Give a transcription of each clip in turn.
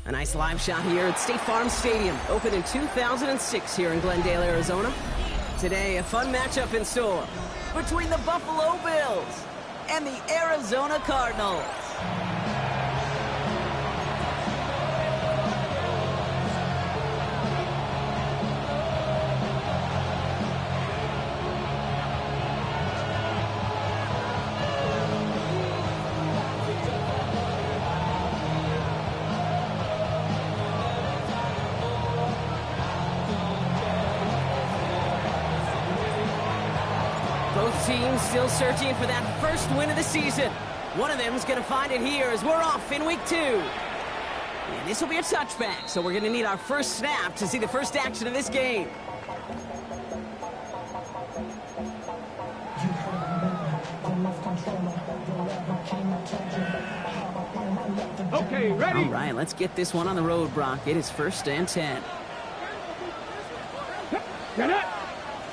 A nice live shot here at State Farm Stadium, opened in 2006 here in Glendale, Arizona. Today, a fun matchup in store between the Buffalo Bills and the Arizona Cardinals. Both teams still searching for that first win of the season. One of them is going to find it here as we're off in week 2. And this will be a touchback, so we're going to need our first snap to see the first action of this game. Okay, ready? All right, let's get this one on the road, Brock. It is 1st and 10. Get it.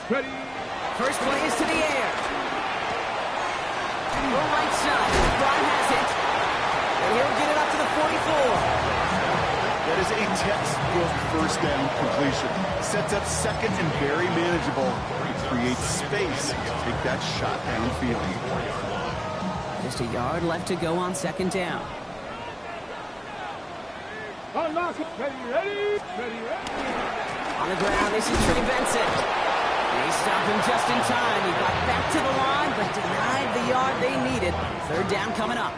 Ready. First play is to the air. Go right side. Brock has it. And he'll get it up to the 44. That is a textbook first down completion. Sets up second and very manageable. Creates space to take that shot downfield. Just a yard left to go on 2nd down. Unlock it. Ready. On the ground, this is Trey Benson. They stopped him just in time. He got back to the line, but denied the yard they needed. 3rd down coming up.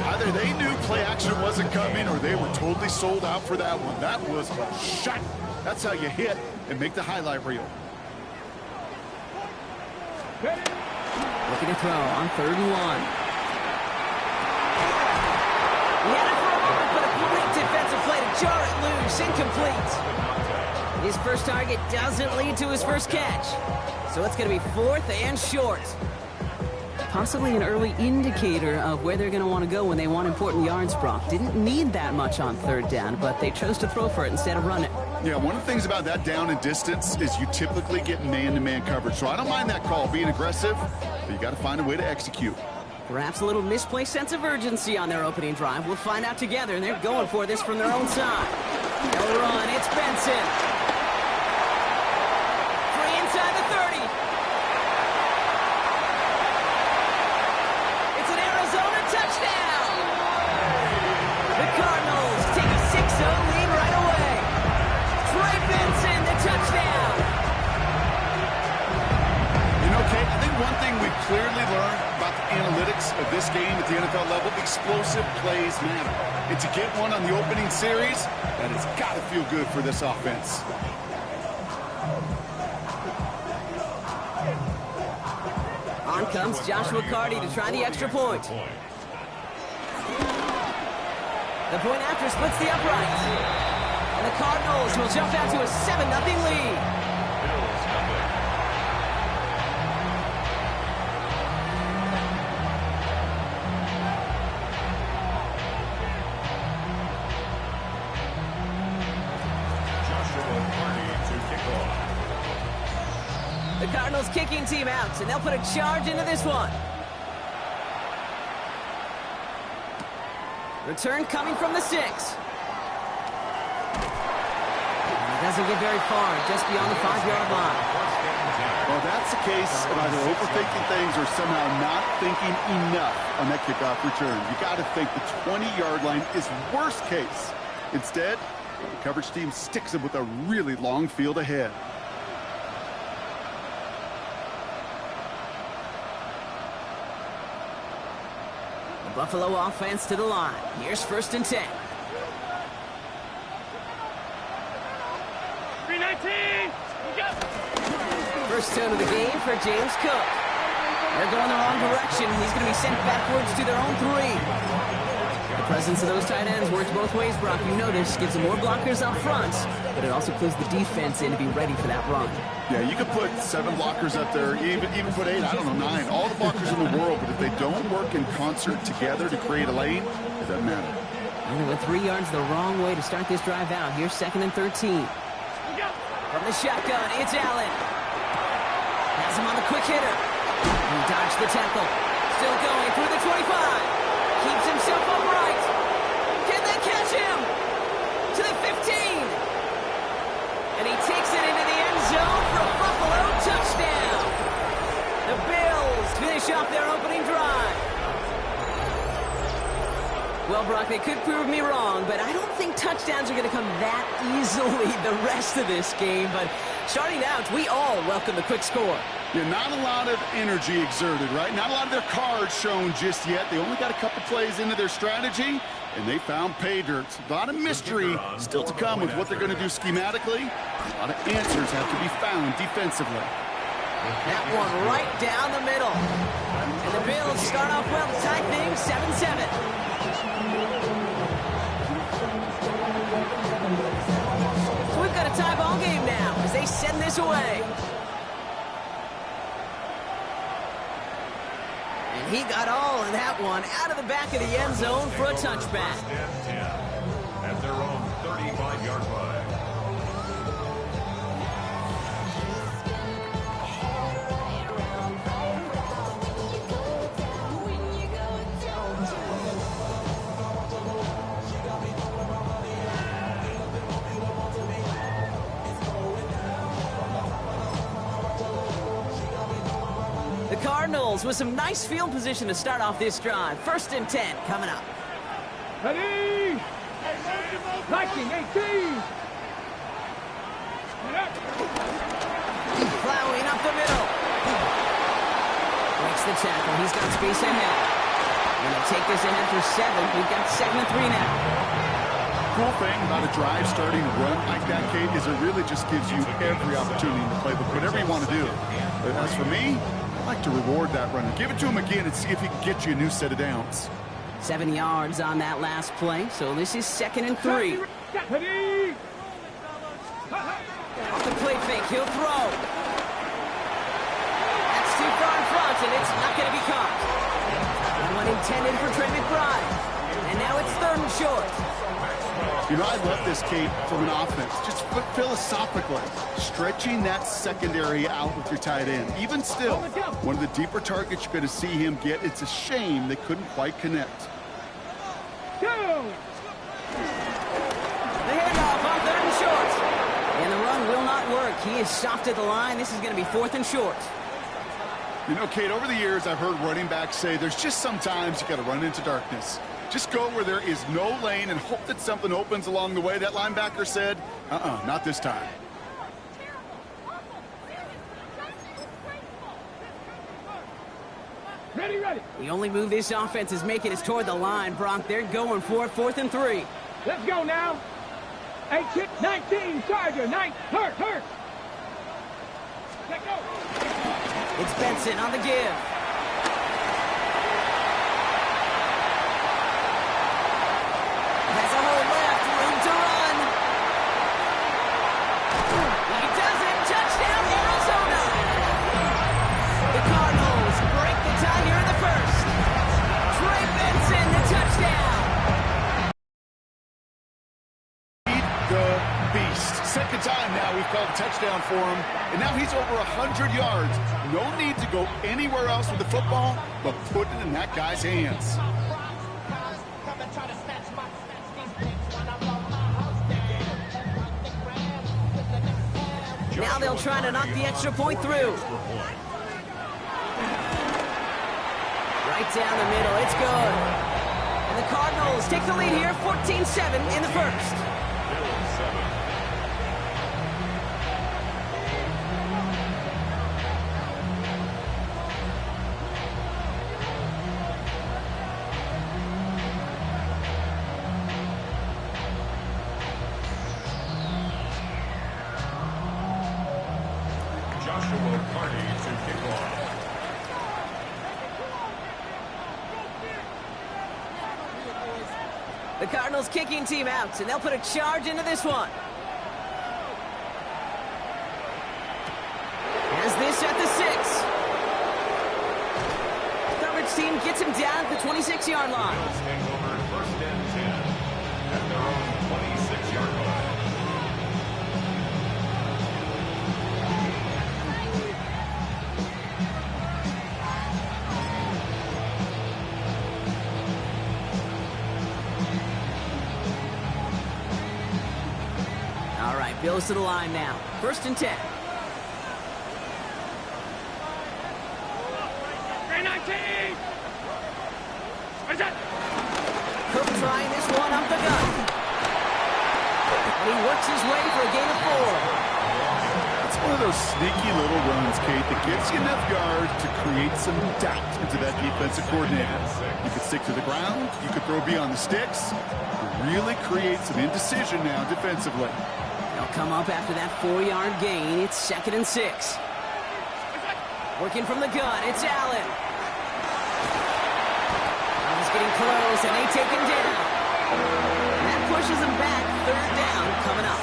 Either they knew play action wasn't coming or they were totally sold out for that one. That was a shot. That's how you hit and make the highlight reel. Looking to throw on 3rd and 1. He had it for a moment, but a great defensive play to jar it loose. Incomplete. His first target doesn't lead to his first catch. So it's going to be 4th and short. Possibly an early indicator of where they're going to want to go when they want important yards, Brock. Didn't need that much on 3rd down, but they chose to throw for it instead of run it. Yeah, one of the things about that down and distance is you typically get man-to-man coverage. So I don't mind that call, being aggressive, but you got to find a way to execute. Perhaps a little misplaced sense of urgency on their opening drive. We'll find out together, and they're going for this from their own side. They'll run. It's Benson. Free inside the 30. It's an Arizona touchdown. The Cardinals take a 6-0 lead right away. Trey Benson, the touchdown. You know, Kate, I think one thing we've clearly learned about the analytics of this game at the NFL level, explosive plays matter. And to get one on the opening series, that has got to feel good for this offense. On comes Joshua Carty to try the extra point. The point after splits the uprights. And the Cardinals will jump out to a 7-0 lead. The Cardinals kicking team out, and they'll put a charge into this one. Return coming from the 6. It doesn't get very far, just beyond the 5-yard line. Well, that's the case of either overthinking things or somehow not thinking enough on that kickoff return. You got to think the 20-yard line is worst case. Instead, the coverage team sticks them with a really long field ahead. Buffalo offense to the line. Here's 1st and 10. 319. First tone of the game for James Cook. They're going the wrong direction. He's going to be sent backwards to their own 3. The presence of those tight ends works both ways, Brock. You notice, gives them more blockers up front, but it also clues the defense in to be ready for that run. Yeah, you could put 7 blockers up there, even put 8, I don't know, 9. All the blockers in the world, but if they don't work in concert together to create a lane, it doesn't matter. And they went 3 yards the wrong way to start this drive out. Here's 2nd and 13. From the shotgun, it's Allen. Has him on the quick hitter. He dodged the tackle. Still going through the 25. Keeps himself up finish off their opening drive. Well, Brock, they could prove me wrong, but I don't think touchdowns are going to come that easily the rest of this game. But starting out, we all welcome the quick score. Yeah, not a lot of energy exerted, right? Not a lot of their cards shown just yet. They only got a couple plays into their strategy, and they found pay dirt. A lot of mystery still to come with what they're going to do schematically. A lot of answers have to be found defensively. That one right down the middle. And the Bills start off well to tie things 7-7. So we've got a tie ball game now as they send this away. And he got all of that one out of the back of the end zone for a touchback. At their own 35-yard line. Cardinals with some nice field position to start off this drive. 1st and 10 coming up. Ready? Liking 18. Plowing up the middle. Breaks the tackle. He's got space ahead. Going to take this ahead for 7. We've got 2nd and 3 now. Cool thing about a drive starting to run like that, Kate, is it really just gives you every opportunity in the playbook, whatever you want to do. But as for me, I like to reward that runner. Give it to him again and see if he can get you a new set of downs. 7 yards on that last play, so this is 2nd and 3. Ready? Off the play fake, he'll throw. That's too far in front, and it's not going to be caught. That one intended for Trey McBride. And now it's 3rd and short. You know, I love this, Kate, from an offense. Just philosophically, stretching that secondary out with your tight end. Even still, one of the deeper targets you're going to see him get. It's a shame they couldn't quite connect. Go! The handoff on 3rd and short. And the run will not work. He is soft at the line. This is going to be 4th and short. You know, Kate, over the years, I've heard running backs say there's just sometimes you got to run into darkness. Just go where there is no lane and hope that something opens along the way. That linebacker said, not this time. Ready, ready. The only move this offense is making is toward the line, Brock. They're going for it, 4th and 3. Let's go now. 18, 19, Charger, 9, hurt. Let go. It's Benson on the give. Has a hole left, room to run. He does it, touchdown Arizona. The Cardinals break the tie here in the 1st. Trey Benson, the touchdown. The beast. 2nd time now we've called a touchdown for him, and now he's over 100 yards. No need to go anywhere else with the football, but put it in that guy's hands. Now they'll try to knock the extra point through. Right down the middle, it's good. And the Cardinals take the lead here, 14-7 in the 1st. The Cardinals kicking team out, and they'll put a charge into this one. Has this at the 6. Coverage team gets him down at the 26-yard line. Take over 1st and 10 at their own 26-yard line. All right, Bills to the line now. 1st and 10. trying this one up the gut. And he works his way for a gain of 4. It's one of those sneaky little runs, Kate, that gets you enough yards to create some doubt into that defensive coordinator. You could stick to the ground, you could throw beyond the sticks, really create some indecision now defensively. They'll come up after that 4-yard gain. It's 2nd and 6. Working from the gun, it's Allen. He's getting close, and they take him down. And that pushes him back. 3rd down coming up.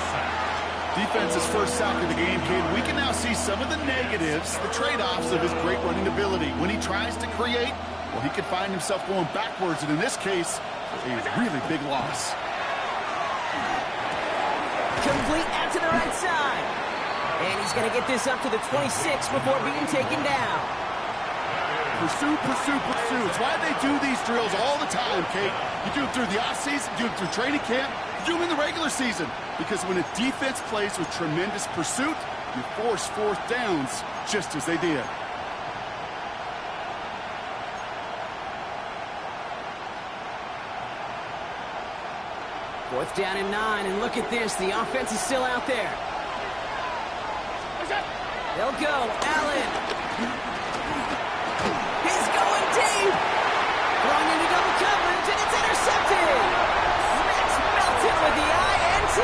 Defense's first sack of the game, Kate. We can now see some of the negatives, the trade-offs of his great running ability. When he tries to create, well, he could find himself going backwards, and in this case, a really big loss. Complete out to the right side. And he's going to get this up to the 26 before being taken down. Pursue, pursue, pursue. It's why they do these drills all the time, Kate. You do it through the offseason, you do it through training camp, you do them in the regular season. Because when a defense plays with tremendous pursuit, you force 4th downs just as they did. Fourth down and 9, and look at this. The offense is still out there. They'll go. Allen. He's going deep. Throwing into double coverage, and it's intercepted. Max Melton with the INT.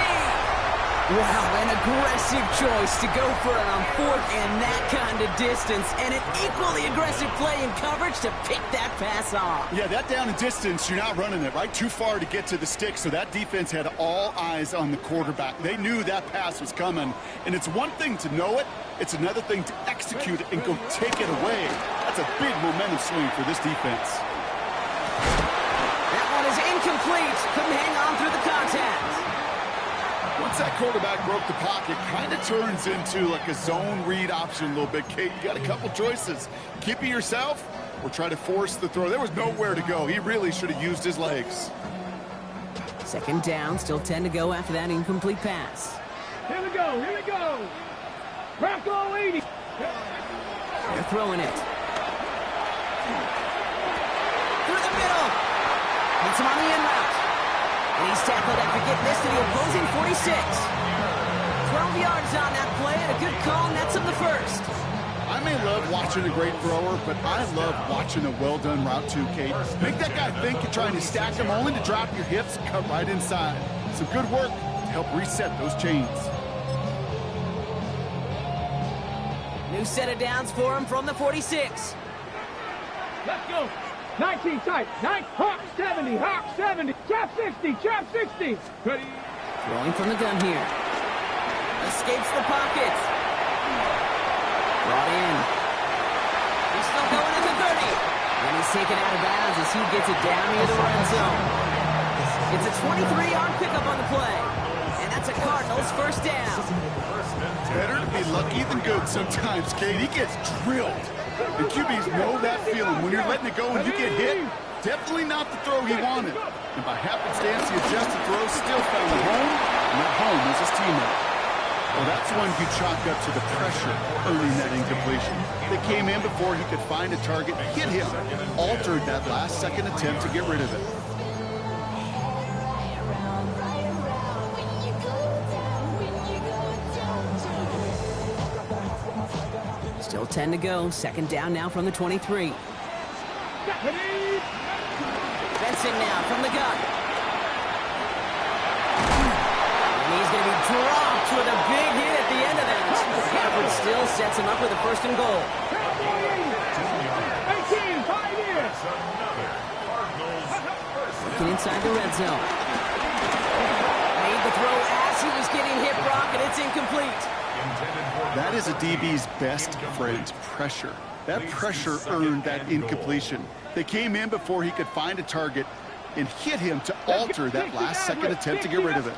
Wow, an aggressive choice to go for it on 4th and that kind of distance, and an equally aggressive play in coverage to pick that pass off. Yeah, that down and distance, you're not running it, right? Too far to get to the stick, so that defense had all eyes on the quarterback. They knew that pass was coming, and it's one thing to know it, it's another thing to execute it and go take it away. That's a big momentum swing for this defense. That one is incomplete. Couldn't hang on through the contact. Once that quarterback broke the pocket, kind of turns into like a zone read option a little bit, Kate. You got a couple choices. Keep it yourself or try to force the throw. There was nowhere to go. He really should have used his legs. 2nd down, still 10 to go after that incomplete pass. Here we go, here we go. Bronco 80. They're throwing it. Through the middle. Hits him on the in route. And he's tackled after getting this to the opposing 46. 12 yards on that play, and a good call nets him the 1st. I may love watching a great thrower, but I love watching a well-done route too, Kate. Make that guy think you're trying to stack him only to drop your hips, cut right inside. Some good work to help reset those chains. New set of downs for him from the 46. Let's go. 19 tight. 9. Hawk 70. Hawk 70. Chop 60. Chop 60. Ready. Throwing from the gun here. Escapes the pocket. Brought in. He's still going to the 30. And he's taken out of bounds as he gets it down near the red zone. It's a 23-yard pickup on the play. And that's a Cardinals 1st down. Better to be lucky than good sometimes, Kate. He gets drilled. And QBs know that feeling. When you're letting it go and you get hit, definitely not the throw he wanted. And by happenstance, the adjusted throw still found a home, and that home was his teammate. Well, that's one you chalk up to the pressure earning that incompletion. They came in before he could find a target, hit him, altered that last-second attempt to get rid of it. Still 10 to go. 2nd down now from the 23. Fencing now from the gun. And he's going to be dropped with a big hit at the end of that. Gafford still sets him up with a 1st and goal. 18, 5 years. Working inside the red zone. Made the throw as he was getting hit, Brock, and it's incomplete. That is a DB's best friend, pressure. That pressure earned that incompletion. They came in before he could find a target and hit him to alter that last-second attempt to get rid of it.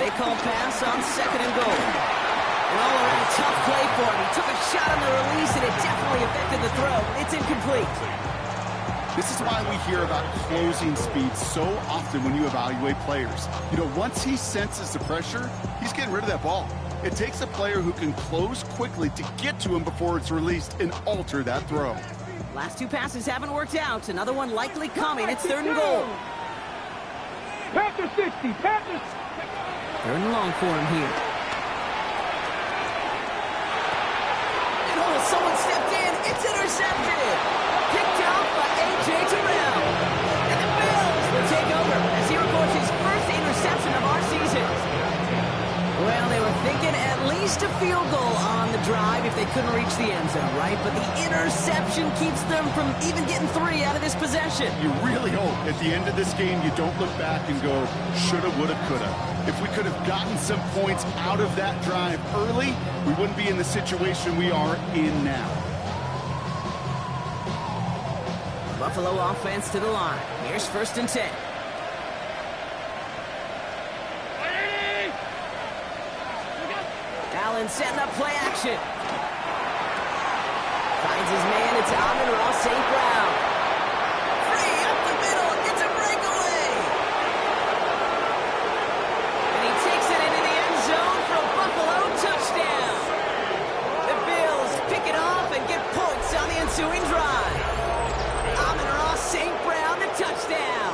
They call pass on 2nd and goal. And all around a tough play for him. He took a shot on the release, and it definitely affected the throw. It's incomplete. This is why we hear about closing speed so often when you evaluate players. You know, once he senses the pressure, he's getting rid of that ball. It takes a player who can close quickly to get to him before it's released and alter that throw. Last 2 passes haven't worked out. Another one likely coming. It's 3rd and goal. Panther 60. Panther. Third and long for him here. And oh, someone stepped in. It's intercepted. Picked off by A.J. Terrell. And the Bills will take over as he records his first interception of our season. Well, they were thinking at least a field goal on the drive if they couldn't reach the end zone, right? But the interception keeps them from even getting 3 out of this possession. You really hope at the end of this game you don't look back and go, shoulda, woulda, coulda. If we could have gotten some points out of that drive early, we wouldn't be in the situation we are in now. Buffalo offense to the line. Here's 1st and 10. Allen setting up play action. Finds his man. It's Amon-Ra St. Brown. Free up the middle. Gets a breakaway. And he takes it into the end zone for a Buffalo touchdown. The Bills pick it off and get points on the ensuing drive. Amon-Ra St. Brown, the touchdown.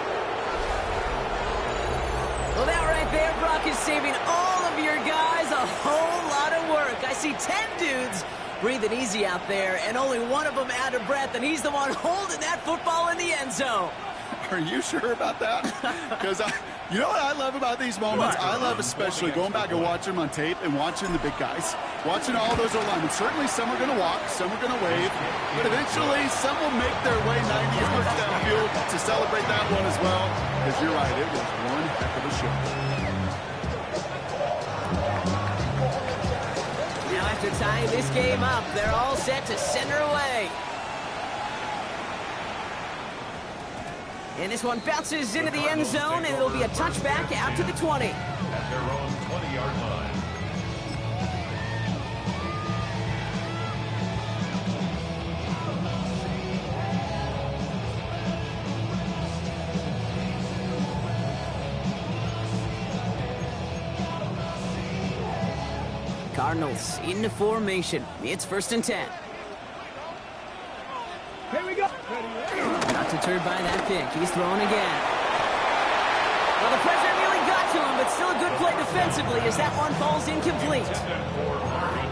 Well, that right there, Brock, is saving all of your guys a whole lot of work. I see 10 dudes breathing easy out there, and only one of them out of breath, and he's the one holding that football in the end zone. Are you sure about that? Because you know what I love about these moments? I love especially going back and watching them on tape and watching the big guys. Watching all those alignment. Certainly some are going to walk, some are going to wave, but eventually some will make their way 90 yards downfield to celebrate that one as well. Because you're right, it was one heck of a show. Now after tying this game up, they're all set to send her away. And this one bounces into the end zone, and it'll be a touchback out to the 20. At their own 20-yard line. Cardinals into formation. It's 1st and 10. Here we go. Not deterred by that pick. He's throwing again. Well, the pressure nearly got to him, but still a good play defensively as that one falls incomplete.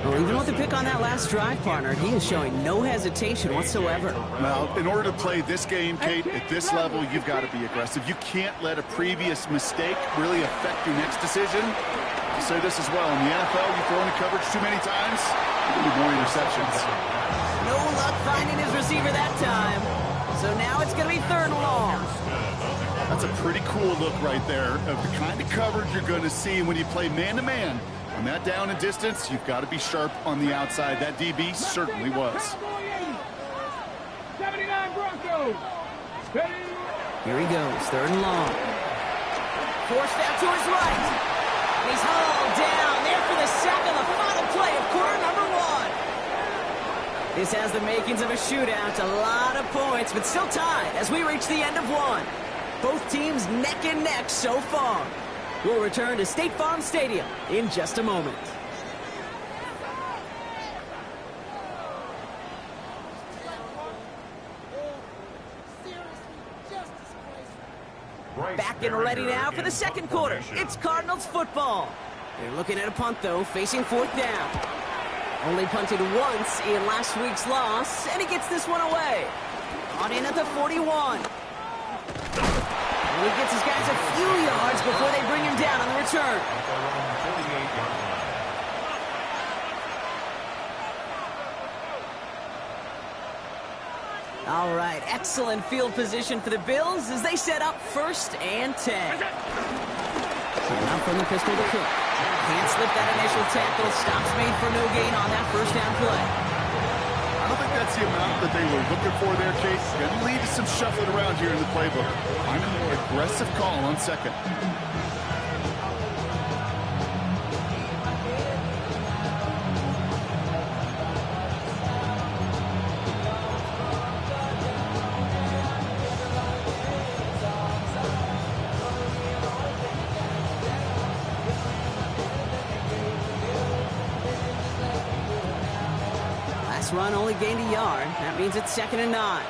Well, even with the pick on that last drive, partner, he is showing no hesitation whatsoever. Well, in order to play this game, Kate, at this level, you've got to be aggressive. You can't let a previous mistake really affect your next decision. I say this as well. In the NFL, you throw into coverage too many times, you need more interceptions. No luck finding his receiver that time. So now it's going to be 3rd and long. That's a pretty cool look right there of the kind of coverage you're going to see when you play man-to-man. On that down and distance, you've got to be sharp on the outside. That DB certainly was. 79 Broncos. Here he goes, 3rd and long. Forced out to his right. And he's hauled down there for the sack on the final play of quarter number 1. This has the makings of a shootout, a lot of points, but still tied as we reach the end of 1. Both teams neck and neck so far. We'll return to State Farm Stadium in just a moment. Back and ready now for the 2nd quarter. It's Cardinals football. They're looking at a punt, though, facing 4th down. Only punted once in last week's loss, and he gets this one away. On in at the 41. And he gets his guys a few yards before they bring him down on the return. At their own 48-yard line. All right, excellent field position for the Bills as they set up 1st and 10. Now from the pistol to Cook. Can't slip that initial tackle. Stops made for no gain on that 1st down play. I don't think that's the amount that they were looking for there, Kate. Going to lead to some shuffling around here in the playbook. Find a more aggressive call on 2nd. Run only gained a yard. That means it's 2nd and 9.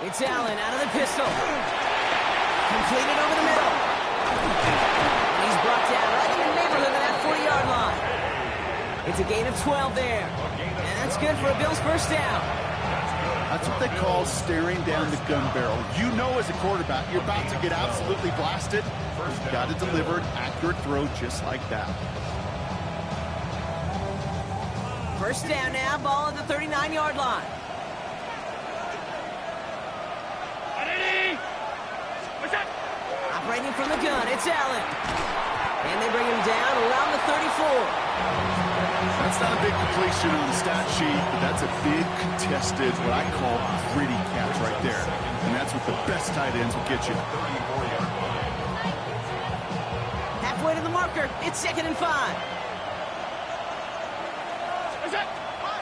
It's Allen out of the pistol. Completed over the middle. And he's brought down right in the neighborhood of that 40-yard line. It's a gain of 12 there. And that's good for a Bills first down. That's what they call staring down the gun barrel. You know as a quarterback, you're about to get absolutely blasted. You've got to deliver an accurate throw just like that. First down now, ball at the 39-yard line. Operating from the gun, it's Allen. And they bring him down around the 34. That's not a big completion on the stat sheet, but that's a big contested, what I call gritty catch right there. And that's what the best tight ends will get you. Halfway to the marker, it's 2nd and 5.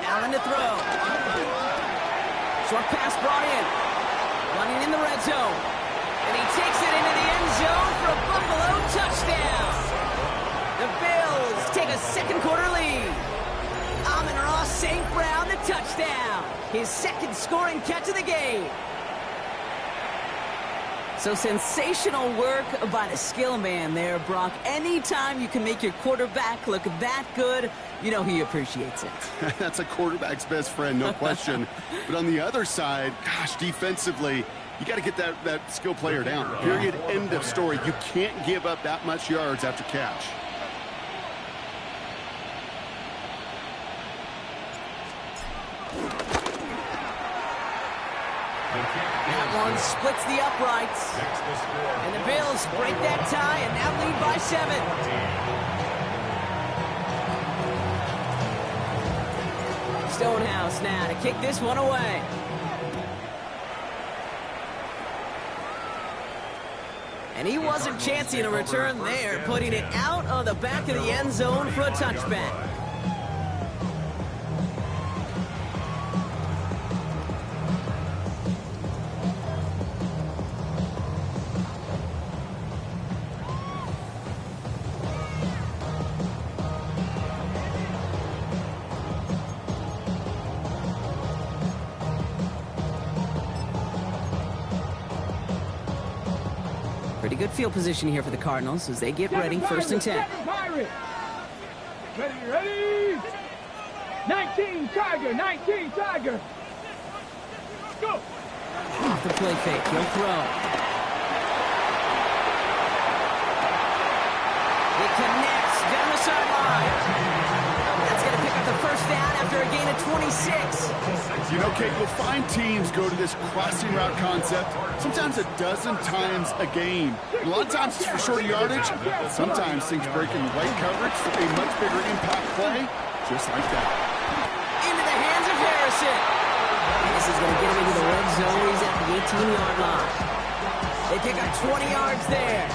Allen to throw. Short pass brought in. Running in the red zone. And he takes it into the end zone for a Buffalo touchdown. The Bills take a second quarter lead. Amon-Ra St. Brown, the touchdown. His second scoring catch of the game. So sensational work by the skill man there, Brock. Anytime you can make your quarterback look that good, you know he appreciates it. That's a quarterback's best friend, no question. But on the other side, gosh, defensively, you got to get that skill player down. Period, end of story. You can't give up that much yards after catch. That one splits the uprights. And the Bills break that tie and now lead by 7. Stonehouse now to kick this one away. And he wasn't chancing a return there, putting it out of the back of the end zone for a touchback. Pretty good field position here for the Cardinals as they get ready, 1st and 10. Ready. 19 Tiger, 19 Tiger. Go. Off the play fake, he'll throw. It connects down the sideline. That's going to pick up the first down after a gain of 26. You know, Kate, you'll find teams go to this crossing route concept sometimes a dozen times a game. A lot of times it's for short yardage. Sometimes things break in the right coverage for a much bigger impact play, just like that. Into the hands of Harrison. And this is going to get him into the red zone. He's at the 18-yard line. They pick up 20 yards there.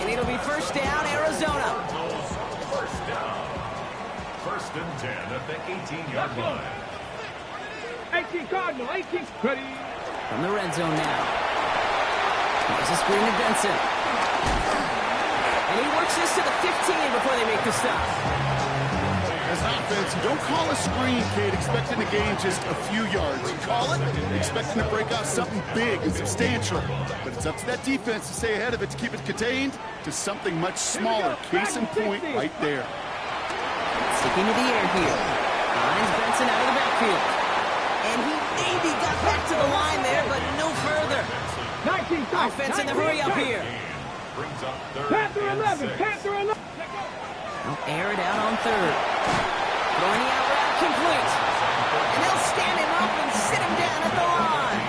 And it'll be first down, Arizona. First down. 1st and 10 at the 18-yard line. 18 Cardinal, 18. Ready. From the red zone now. There's a screen to Benson. And he works this to the 15 before they make the stop. As an offense, you don't call a screen, Kate, expecting to gain just a few yards. You call it expecting to break out something big and substantial. But it's up to that defense to stay ahead of it, to keep it contained to something much smaller. Case in point right there. Sticking to the air here. Finds Benson out of the backfield. And he maybe got back to the line there, but no further. 19 Offense in the hurry up here. Panther 11, Panther 11. They'll air it out on 3rd. Throwing the out route complete. And they'll stand him up and sit him down at the line.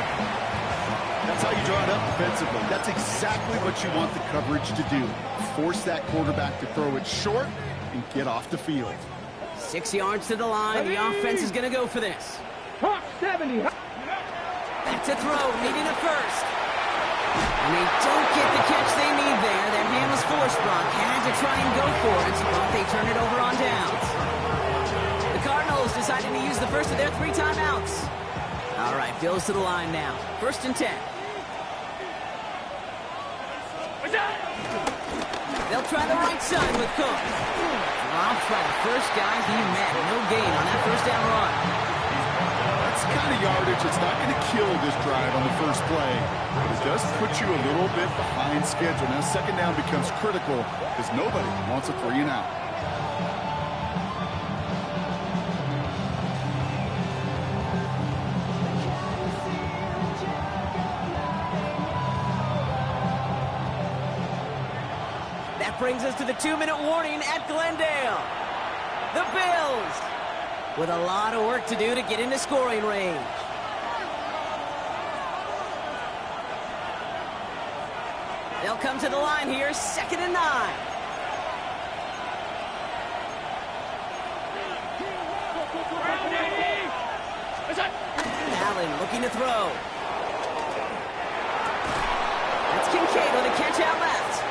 That's how you draw it up defensively. That's exactly what you want the coverage to do. Force that quarterback to throw it short and get off the field. 6 yards to the line. The offense is going to go for this. Hawk 70. Back to throw, needing a first. And they don't get the catch they need there. Their hand was forced, Brock. Had to try and go for it, but they turn it over on downs. The Cardinals deciding to use the first of their 3 timeouts. All right, Bills to the line now. 1st and 10. They'll try the right side with Cook. Dropped by the first guy he met. No gain on that first down run. That's kind kind of yardage, it's not going to kill this drive on the first play. But it does put you a little bit behind schedule. Now, second down becomes critical because nobody wants a 3 and out. Brings us to the 2-minute warning at Glendale. The Bills with a lot of work to do to get into scoring range. They'll come to the line here, 2nd and 9. Allen looking to throw. That's Kincaid with a catch out left.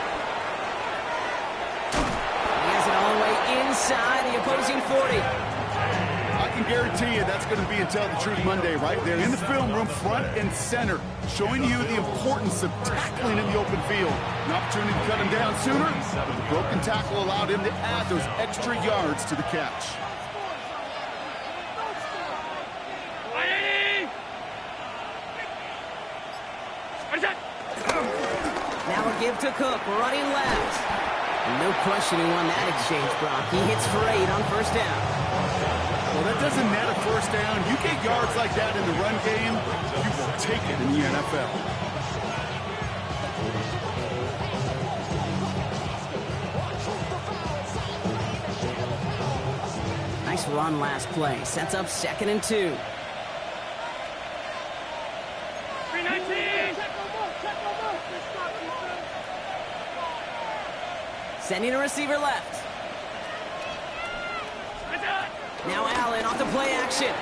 Inside the opposing 40. I can guarantee you that's going to be in Tell the Truth Monday right there in the film room, front and center, showing you the importance of tackling in the open field. An opportunity to cut him down sooner. The broken tackle allowed him to add those extra yards to the catch. Now a give to Cook, running left. No question he won that exchange, Brock. He hits for 8 on first down. Well, that doesn't net a first down. You get yards like that in the run game, you will take it in the NFL. Nice run last play. Sets up 2nd and 2. Sending a receiver left. Now Allen off the play action.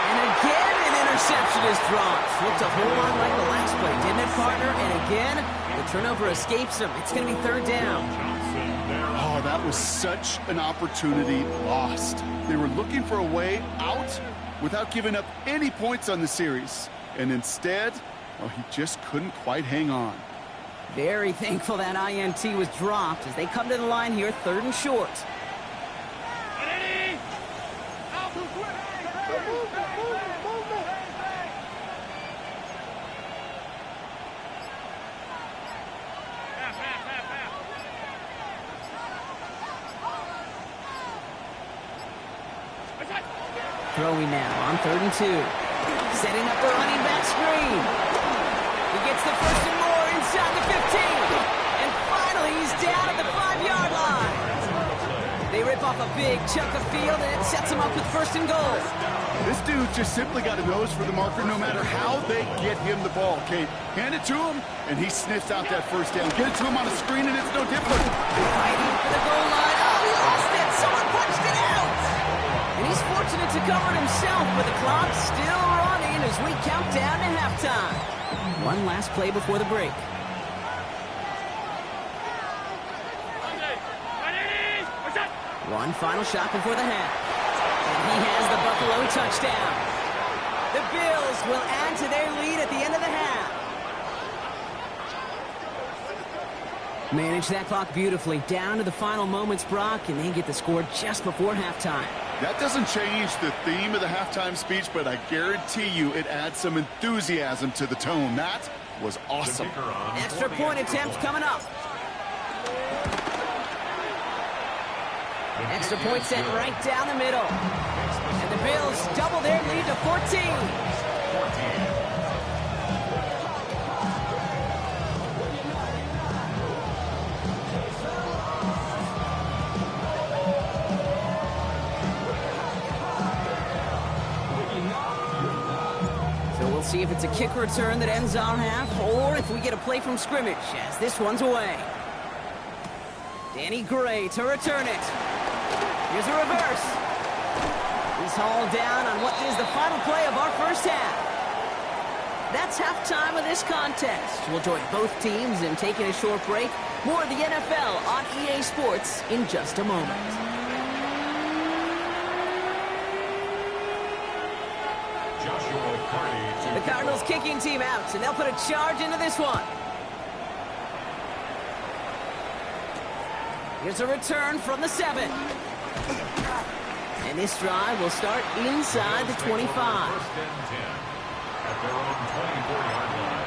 And again, an interception is dropped. Looked a whole lot like the last play, didn't it, partner? And again, the turnover escapes him. It's going to be 3rd down. Oh, that was such an opportunity lost. They were looking for a way out without giving up any points on the series. And instead, well, he just couldn't quite hang on. Very thankful that INT was dropped as they come to the line here, 3rd and short. Throwing now on 3rd and 2. Setting up the running back screen. He gets the 1st and more inside the 15. And finally, he's down at the 5-yard line. They rip off a big chunk of field, and it sets him up with 1st and goal. This dude just simply got a nose for the marker no matter how they get him the ball, Kate. Hand it to him, and he sniffs out that 1st down. Get it to him on a screen, and it's no different. Fighting for the goal line. Oh, he lost it. Someone punched it out. And he's fortunate to cover it himself, but the clock's still running as we count down to halftime. One last play before the break. One final shot before the half. And he has the Buffalo touchdown. The Bills will add to their lead at the end of the half. Manage that clock beautifully down to the final moments, Brock, and they get the score just before halftime. That doesn't change the theme of the halftime speech, but I guarantee you it adds some enthusiasm to the tone. That was awesome. Extra point attempt coming up. Extra point set right down the middle. And the Bills double their lead to 14. See if it's a kick return that ends our half, or if we get a play from scrimmage, as this one's away. Danny Gray to return it. Here's a reverse. He's hauled down on what is the final play of our first half. That's halftime of this contest. We'll join both teams in taking a short break. More of the NFL on EA Sports in just a moment. The Cardinals kicking team out, and they'll put a charge into this one. Here's a return from the 7. And this drive will start inside the 25. First and 10 at their own 24-yard line.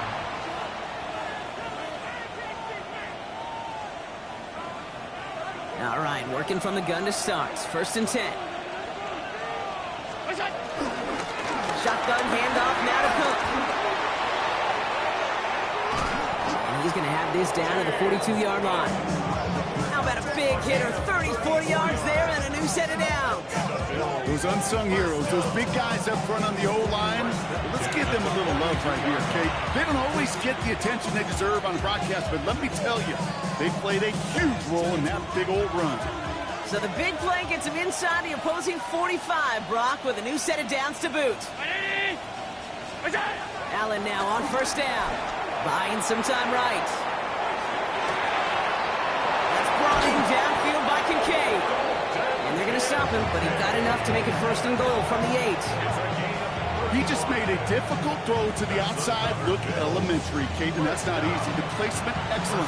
All right, working from the gun to start. First and 10. Shotgun handoff now to Cook. And he's going to have this down to the 42-yard line. How about a big hitter? 34 yards there and a new set of downs. Those unsung heroes, those big guys up front on the O-line, let's give them a little love right here, Kate. They don't always get the attention they deserve on the broadcast, but let me tell you, they played a huge role in that big old run. So the big play gets him inside the opposing 45, Brock, with a new set of downs to boot. Allen now on first down. Buying some time right. That's brought in downfield by Kincaid. And they're going to stop him, but he got enough to make it first and goal from the 8. He just made a difficult throw to the outside. Look elementary, Kate, and that's not easy. The placement, excellent.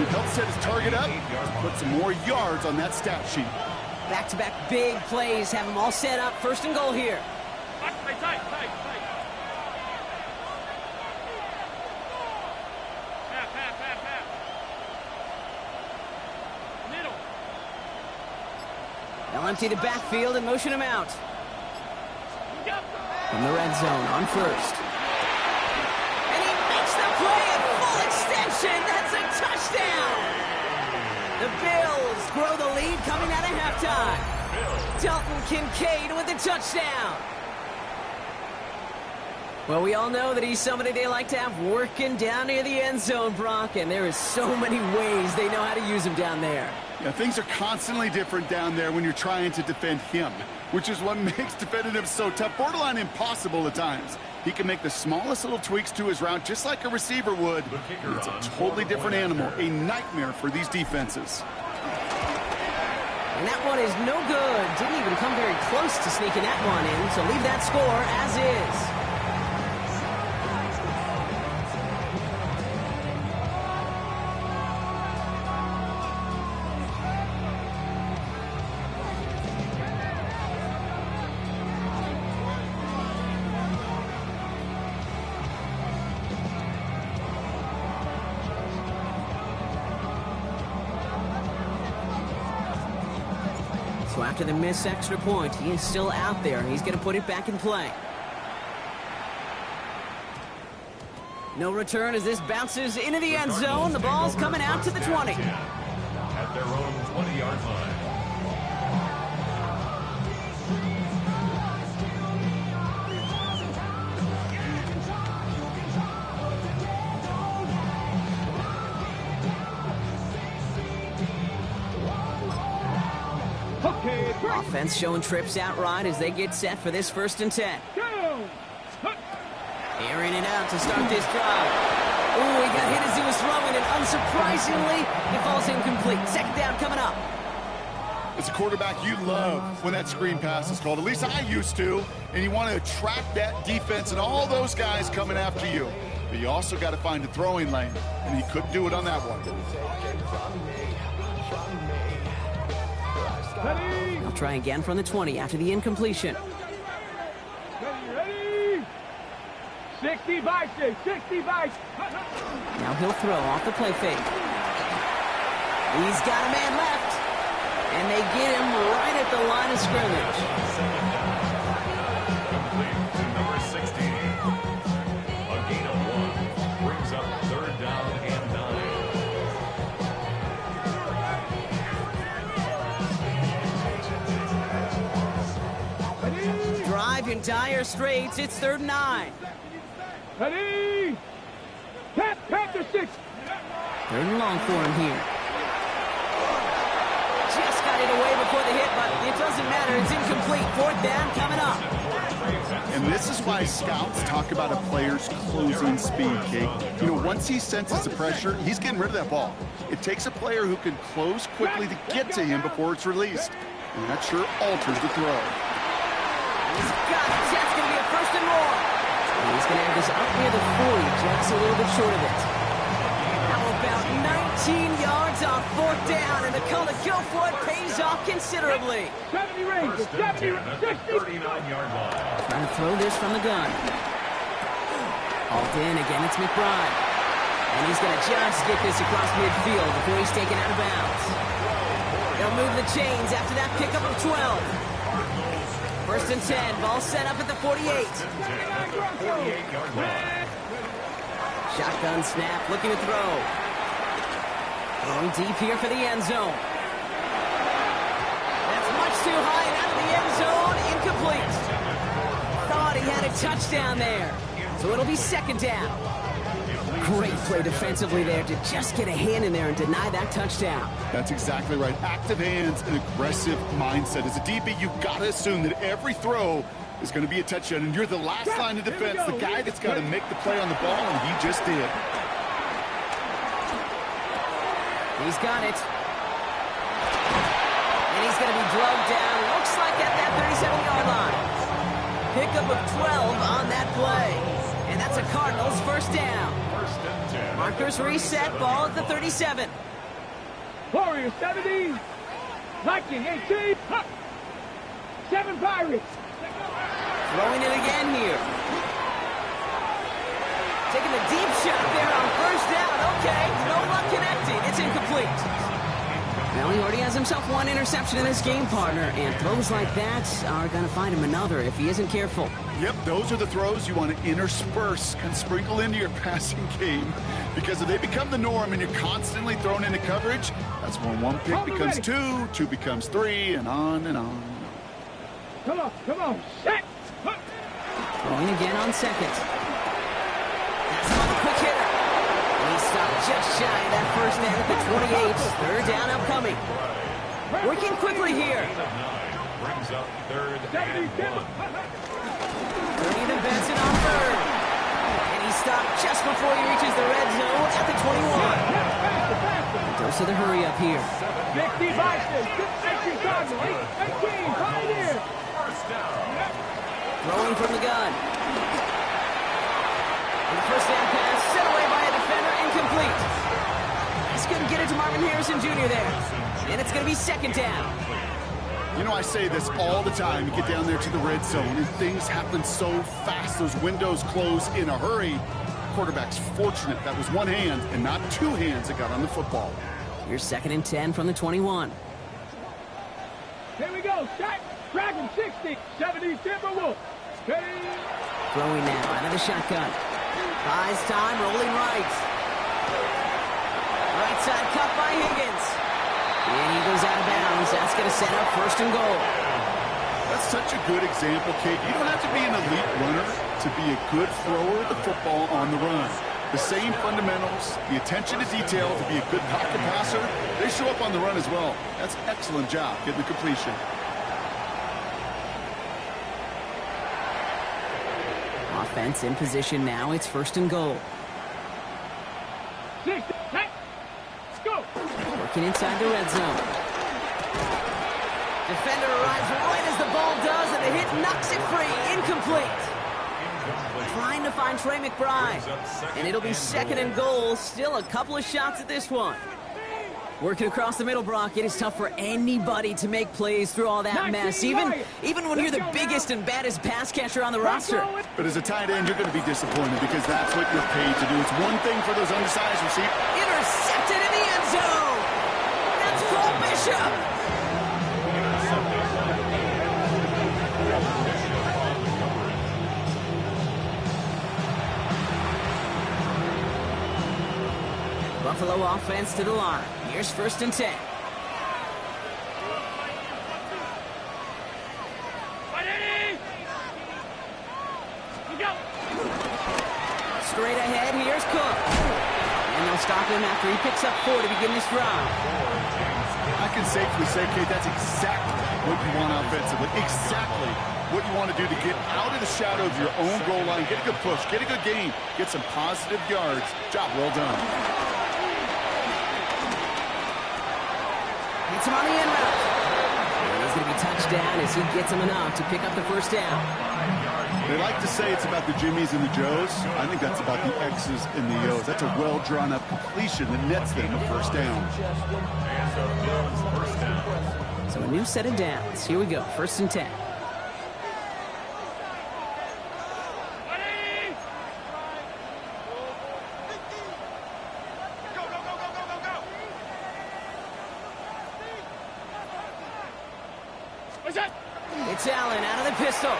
It helped set his target up to put some more yards on that stat sheet. Back-to-back big plays have them all set up. First and goal here. They'll empty the backfield and motion him out. From the red zone on first. And he makes the play at full extension. That's a touchdown. The Bills grow the lead coming out of halftime. Dalton Kincaid with the touchdown. Well, we all know that he's somebody they like to have working down near the end zone, Brock, and there is so many ways they know how to use him down there. Yeah, things are constantly different down there when you're trying to defend him, which is what makes defending him so tough, borderline impossible at times. He can make the smallest little tweaks to his route just like a receiver would. It's a totally different animal, a nightmare for these defenses. And that one is no good. Didn't even come very close to sneaking that one in, so leave that score as is. So after the missed extra point, he is still out there. He's going to put it back in play. No return as this bounces into the end zone. The ball's coming out to the 20. At their own 20-yard line. Offense showing trips outright as they get set for this first and 10. Airing it out to start this drive. Ooh, he got hit as he was throwing, and unsurprisingly, it falls incomplete. Second down coming up. As a quarterback, you love when that screen pass is called. At least I used to. And you want to attract that defense and all those guys coming after you. But you also got to find a throwing lane, and he couldn't do it on that one. I'll try again from the 20 after the incompletion. Ready? 60 by 6, 60 by 6. Now he'll throw off the play fake. He's got a man left. And they get him right at the line of scrimmage. Complete to number 60. A gain of 1 brings up third down and 9. Drive in dire straits. It's 3rd and 9. Ready? Panther 6. 3rd and long for him here. Just got it away before the hit, but it doesn't matter. It's incomplete. 4th down coming up. And this is why scouts talk about a player's closing speed, Kate. You know, once he senses the pressure, he's getting rid of that ball. It takes a player who can close quickly to get to him before it's released. And that sure alters the throw. He's got it. That's going to be a 1st and more. And he's going to have this up near the 40, just a little bit short of it. How about 19 yards yards on 4th down, and the call to go for it pays off considerably. 70 range, 70, 60. 39-yard line. Trying to throw this from the gun. Hauled in, again it's McBride. And he's going to just get this across midfield before he's taken out of bounds. They'll move the chains after that pickup of 12. 1st and 10, ball set up at the 48. 48-yard line. Shotgun snap, looking to throw. Throwing deep here for the end zone. That's much too high and out of the end zone. Incomplete. Thought he had a touchdown there. So it'll be 2nd down. Great play defensively there to just get a hand in there and deny that touchdown. That's exactly right. Active hands and aggressive mindset. As a DB, you've got to assume that every throw is going to be a touchdown, and you're the last line of defense, the guy that's got to make the play on the ball, and he just did. He's got it. And he's going to be drugged down. Looks like at that 37-yard line. Pickup of 12 on that play. And that's a Cardinals 1st down. 1st and 10. Markers reset, ball at the 37. Warriors 70. Viking 18. Huh. 7 Pirates. Throwing it again here. Taking the deep shot there on 1st down. Okay, no luck connecting. It's incomplete. Well, he already has himself one interception in his game, partner, and throws like that are going to find him another if he isn't careful. Yep, those are the throws you want to intersperse and sprinkle into your passing game, because if they become the norm and you're constantly thrown into coverage, that's when 1 pick becomes 2, 2 becomes 3, and on and on. Come on, set. Throwing again on 2nd. That's another quick hitter. And he stopped just shy of that 1st down at the 28. 3rd down upcoming. Working quickly here. Brings up 3rd and 1. Bringing to Benson on 3rd. And he stopped just before he reaches the red zone at the 21. Dose of the hurry up here. 60 Vikings. 18 Cardinals. 18 Pioneers. 1st down. Throwing from the gun. And the 1st down pass set away by a defender, incomplete. Just couldn't get it to Marvin Harrison Jr. there. And it's going to be 2nd down. You know, I say this all the time. You get down there to the red zone, and things happen so fast. Those windows close in a hurry. Quarterback's fortunate that was one hand and not 2 hands that got on the football. Here's 2nd and 10 from the 21. Here we go. Shot. Dragon 60. 70 Timberwolves. Ready. Throwing now out of the shotgun. Buys time, rolling right. Right side cut by Higgins. And he goes out of bounds. That's going to set up 1st and goal. That's such a good example, Kate. You don't have to be an elite runner to be a good thrower of the football on the run. The same fundamentals, the attention to detail to be a good pocket passer, they show up on the run as well. That's an excellent job getting the completion. Offense in position now. It's 1st and goal. 60. Let's go. Working inside the red zone. Defender arrives right as the ball does, and the hit knocks it free. Incomplete. Trying to find Trey McBride. And it'll be 2nd and goal. Still a couple of shots at this one. Working across the middle, Brock. It is tough for anybody to make plays through all that mess, even when you're the biggest and baddest pass catcher on the roster. But as a tight end, you're going to be disappointed because that's what you're paid to do. It's one thing for those undersized receivers. Intercepted in the end zone. That's Cole Bishop. Buffalo offense to the line. Here's 1st and 10. Straight ahead, here's Cook. And they'll stop him after he picks up 4 to begin this drive. I can safely say, Kate, that's exactly what you want offensively. Exactly what you want to do to get out of the shadow of your own goal line, get a good push, get a good gain, get some positive yards. Job well done. Hits him on the end route. And he's going to be touched down as he gets him enough to pick up the first down. They like to say it's about the Jimmies and the Joes. I think that's about the X's and the O's. That's a well-drawn-up completion that nets them a first down. And the Bills first down. So a new set of downs. Here we go, 1st and 10. It's Allen out of the pistol.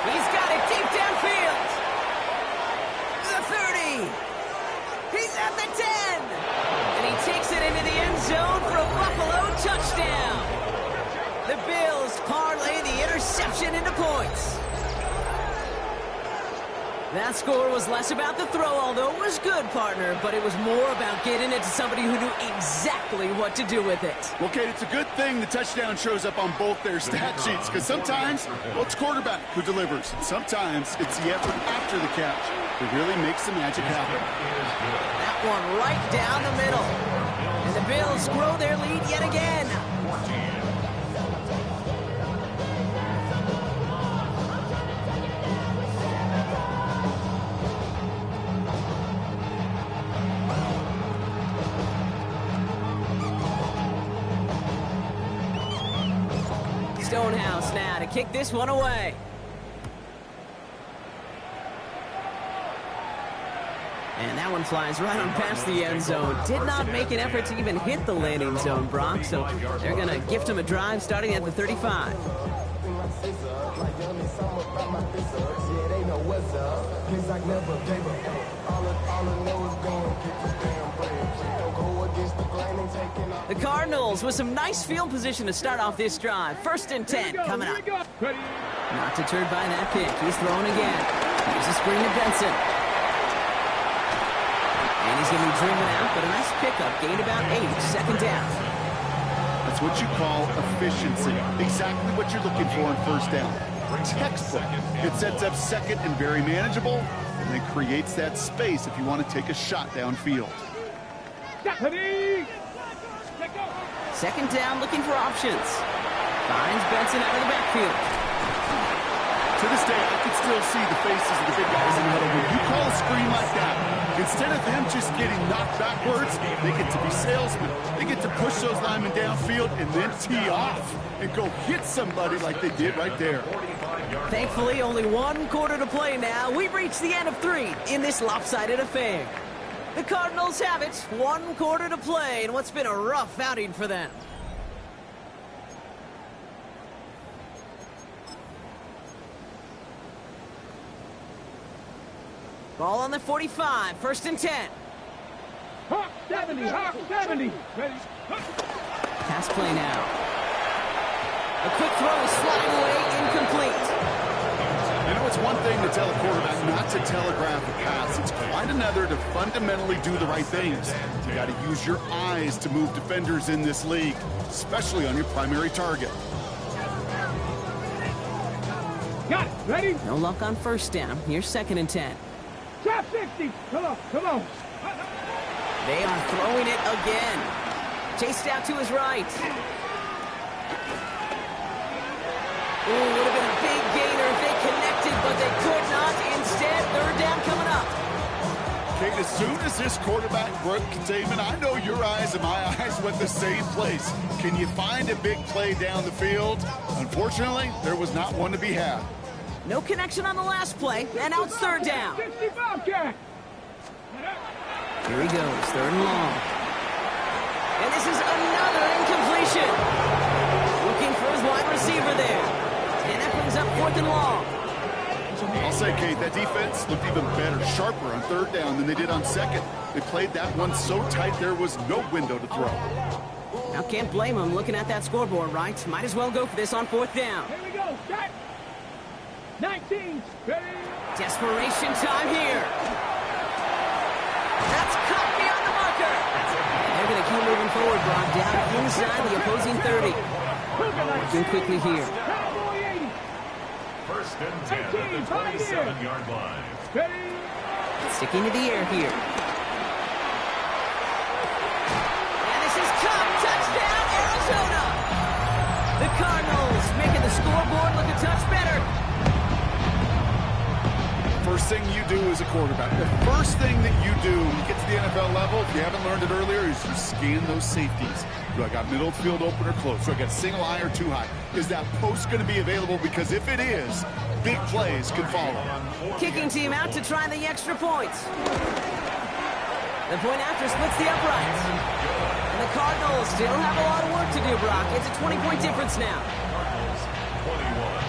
He's got it deep downfield. The 30. He's at the 10. And he takes it into the end zone for a Buffalo touchdown. The Bills parlay the interception into points. That score was less about the throw, although it was good, partner, but it was more about getting it to somebody who knew exactly what to do with it. Well, Kate, it's a good thing the touchdown shows up on both their stat sheets, because sometimes, well, it's quarterback who delivers. And sometimes it's the effort after the catch that really makes the magic happen. That one right down the middle. And the Bills grow their lead yet again. Stonehouse now to kick this one away. And that one flies right on past the end zone. Did not make an effort to even hit the landing zone, Brock, so they're going to gift him a drive starting at the 35. The Cardinals with some nice field position to start off this drive. 1st and 10 coming up. Not deterred by that pick. He's throwing again. Here's a screen to Benson. And he's going to be driven out, but a nice pickup. Gained about 8. 2nd down. That's what you call efficiency. Exactly what you're looking for on 1st down. Textbook. It sets up 2nd and very manageable, and it creates that space if you want to take a shot downfield. 2nd down, looking for options. Finds Benson out of the backfield. To this day, I can still see the faces of the big guys in the huddle. When you call a screen like that, instead of them just getting knocked backwards, they get to be salesmen. They get to push those linemen downfield and then tee off and go hit somebody like they did right there. Thankfully, only 1 quarter to play now. We've reached the end of 3 in this lopsided affair. The Cardinals have it. 1 quarter to play in what's been a rough outing for them. Ball on the 45. 1st and 10. Hawk 70, Hawk 70. Ready. Pass play now. A quick throw is flying away, incomplete. You know, it's one thing to tell a quarterback not to telegraph a pass. It's quite another to fundamentally do the right things. You got to use your eyes to move defenders in this league, especially on your primary target. Got it. Ready? No luck on 1st down. Here's 2nd and 10. Trap 60. Come on, come on. They are throwing it again. Chased out to his right. Ooh, would have been a big gainer if they connected, but they could not. Instead, 3rd down coming up. Kate, as soon as this quarterback broke containment, I know your eyes and my eyes went the same place. Can you find a big play down the field? Unfortunately, there was not one to be had. No connection on the last play, and now it's 3rd down. 60 Bobcat. Here he goes, 3rd and long. And this is another incompletion. Looking for his wide receiver there. And that brings up 4th and long. I'll say, Kate, that defense looked even better, sharper on 3rd down than they did on 2nd. They played that one so tight there was no window to throw. Now can't blame him looking at that scoreboard, right? Might as well go for this on 4th down. Here we go. Start. 19. Ready. Desperation time here. That's caught beyond the marker. They're going to keep moving forward, Brock, down inside the opposing 30. Working quickly here. 1st and 10 at the 27-yard line. Ready. Sticking to the air here. And this is caught. Touchdown, first thing you do as a quarterback, the first thing that you do when you get to the NFL level, if you haven't learned it earlier, is you scan those safeties. Do I got middle field open or close? Do I got single high or two high? Is that post going to be available? Because if it is, big plays can follow. Kicking team out to try the extra points. The point after splits the uprights. And the Cardinals still have a lot of work to do, Brock. It's a 20-point difference now. Cardinals 21.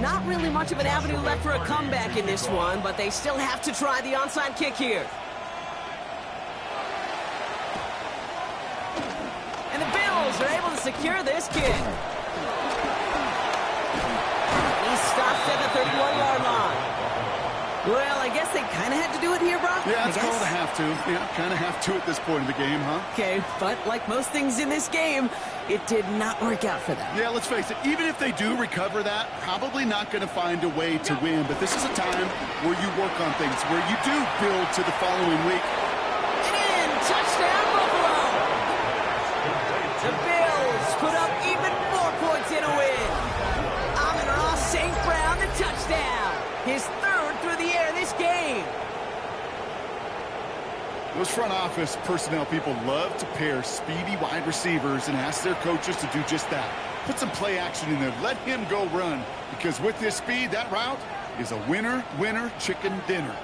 Not really much of an avenue left for a comeback in this one, but they still have to try the onside kick here. And the Bills are able to secure this kick. He stops at the 31-yard line. Well, I guess they kind of had to do it here, Brock. Yeah, it's called a have to. Yeah, kind of have to at this point in the game, huh? Okay, but like most things in this game, it did not work out for them. Yeah, let's face it, even if they do recover that, probably not going to find a way to win. But this is a time where you work on things, where you do build to the following week. And in, touchdown, Buffalo! The Bills put up even more points in a win. Amon-Ra St. Brown, the touchdown. His third through the air this game. Those front office personnel people love to pair speedy wide receivers and ask their coaches to do just that. Put some play action in there. Let him go run. Because with his speed, that route is a winner, winner, chicken dinner.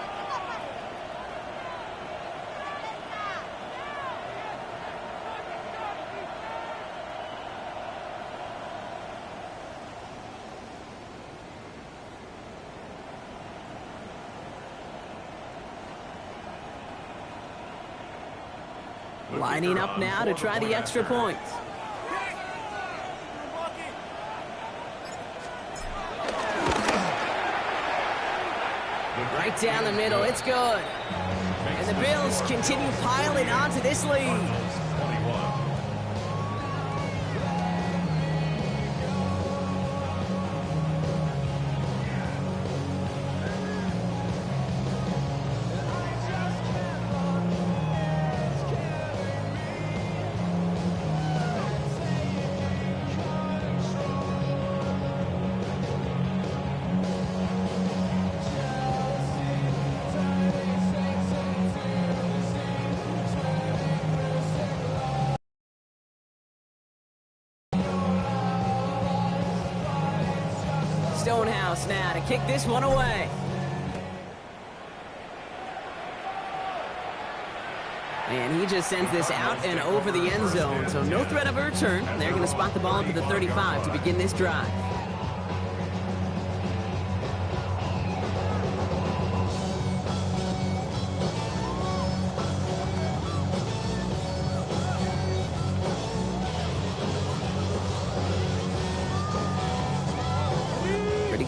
Lining up now to try the extra points. Right down the middle, it's good. And the Bills continue piling onto this lead. Stonehouse now to kick this one away. And he just sends this out and over the end zone, so no threat of a return. They're going to spot the ball into the 35 to begin this drive.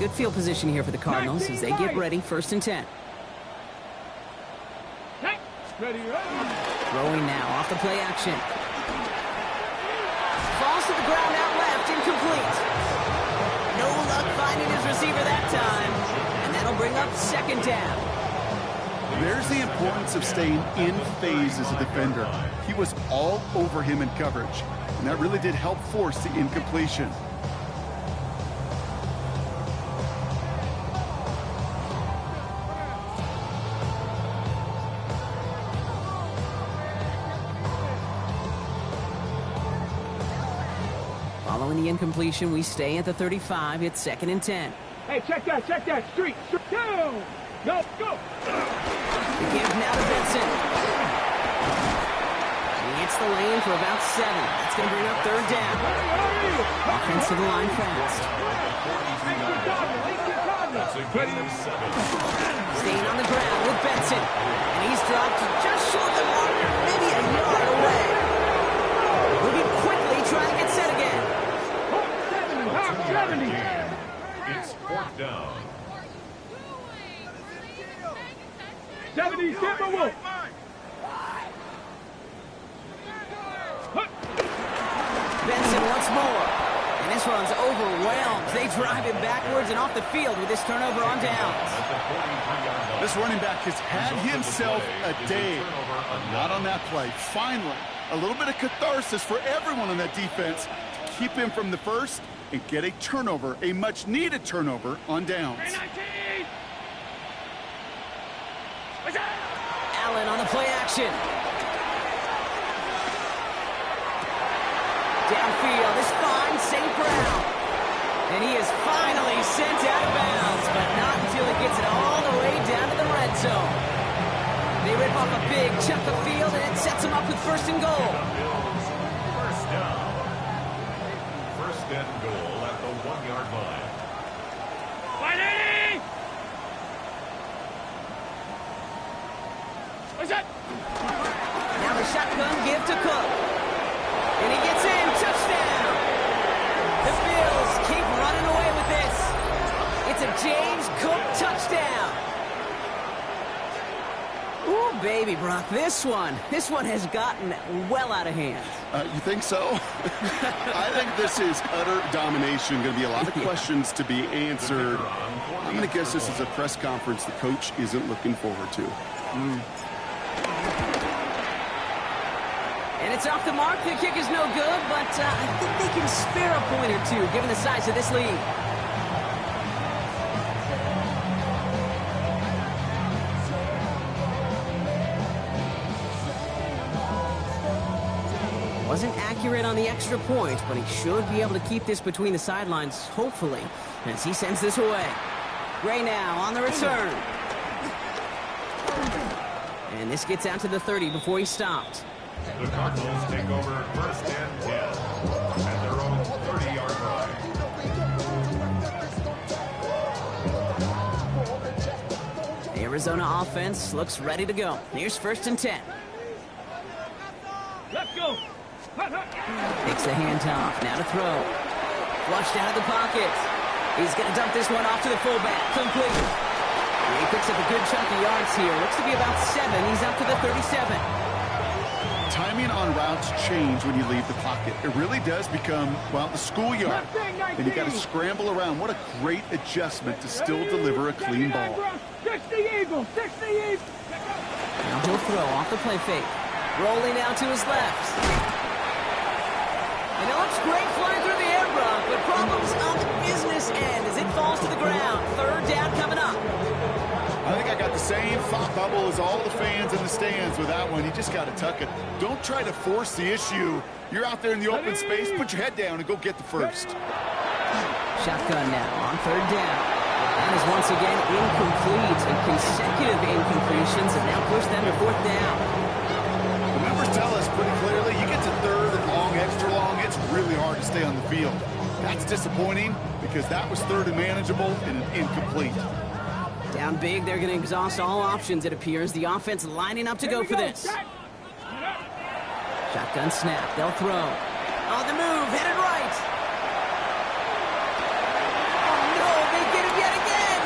Good field position here for the Cardinals as they get ready, 1st and 10. Throwing now off the play action. Falls to the ground out left, incomplete. No luck finding his receiver that time. And that'll bring up 2nd down. There's the importance of staying in phase as a defender. He was all over him in coverage, and that really did help force the incompletion. Following the incompletion, we stay at the 35. It's 2nd and 10. Hey, check that, street, go! Go, go! The give now to Benson. He hits the lane for about 7. That's going to bring up 3rd down. Offensive line fast. Staying on the ground with Benson. And he's dropped just short of the marker, maybe a yard away. Moving quickly, trying to get set again. 70. It's 4th down. 70, Timberwolf. Benson once more. And this one's overwhelmed. They drive him backwards and off the field with this turnover on downs. This running back has had himself a day, but not on that play. Finally, A little bit of catharsis for everyone on that defense to keep him from the first and get a turnover, a much-needed turnover on downs. Allen on the play action. Downfield is fine, St. Brown. And he is finally sent out of bounds, but not until he gets it all the way down to the red zone. They rip off a big chunk of field, and it sets them up with first and goal. First down. First and goal at the 1-yard line. What's that? Now the shotgun give to Cook. And he gets in, touchdown! The Bills keep running away with this. It's a James Cook touchdown. Ooh, baby, Brock, this one has gotten well out of hand. You think so? I think this is utter domination. Going to be a lot of questions to be answered. I'm going to guess this is a press conference the coach isn't looking forward to. And it's off the mark. The kick is no good, but I think they can spare a point or two, given the size of this lead. Wasn't accurate on the extra point, but he should be able to keep this between the sidelines, hopefully, as he sends this away. Gray now on the return. And this gets out to the 30 before he stopped. The Cardinals take over first and 10 at their own 30-yard line. The Arizona offense looks ready to go. Here's first and 10. Let's go. Takes the handoff. Now to throw. Flushed out of the pocket. He's going to dump this one off to the fullback. Complete. He picks up a good chunk of yards here. Looks to be about 7. He's up to the 37. Timing on routes change when you leave the pocket. It really does become, well, the schoolyard. And you got to scramble around. What a great adjustment to still deliver a clean ball. 60 Eagles, 60 Eagles. Now he'll throw off the play fake. Rolling out to his left. And it looks great flying through the air, Brock, but problems on the business end as it falls to the ground. Third down coming up. I think I got the same thought bubble as all the fans in the stands with that one. You just got to tuck it. Don't try to force the issue. You're out there in the open space. Put your head down and go get the first. Shotgun now on third down. That is once again incomplete, and consecutive incompletions have now pushed them to fourth down. The numbers tell us pretty clearly, you get to third and long, extra long, it's really hard to stay on the field. That's disappointing because that was third and manageable and an incomplete. Down big, they're going to exhaust all options, it appears. The offense lining up to go for this. Shotgun snap, they'll throw. On the move, headed right. Oh no, they get him yet again.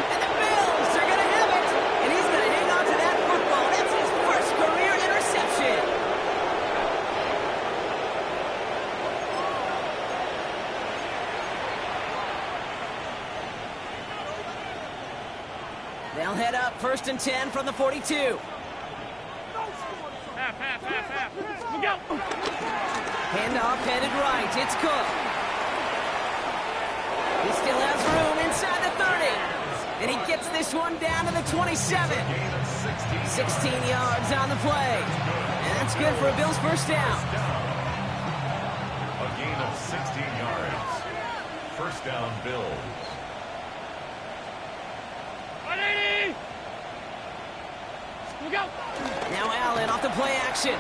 And the Bills are going to have it. And he's going to hang on to that football. That's his first career interception. They'll head up first and 10 from the 42. Half. Look out. Handoff headed right. It's Cook. He still has room inside the 30. And he gets this one down to the 27. 16 yards on the play. And that's good for a Bills first down. A gain of 16 yards. First down, Bills. 180. Look out. Now Allen off the play action.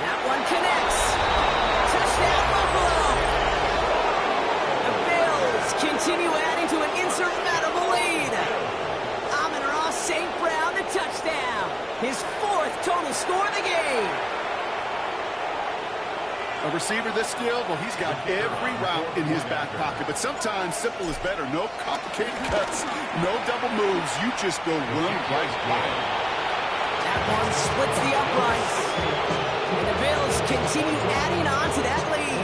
That one connects. Touchdown, Buffalo. The Bills continue adding to an insurmountable lead. Amon-Ra St. Brown, the touchdown. His 4th total score of the game. A receiver this skilled, well, he's got every route in his back pocket. But sometimes simple is better. No complicated cuts, no double moves. You just go run right by. That one splits the uprights. And the Bills continue adding on to that lead.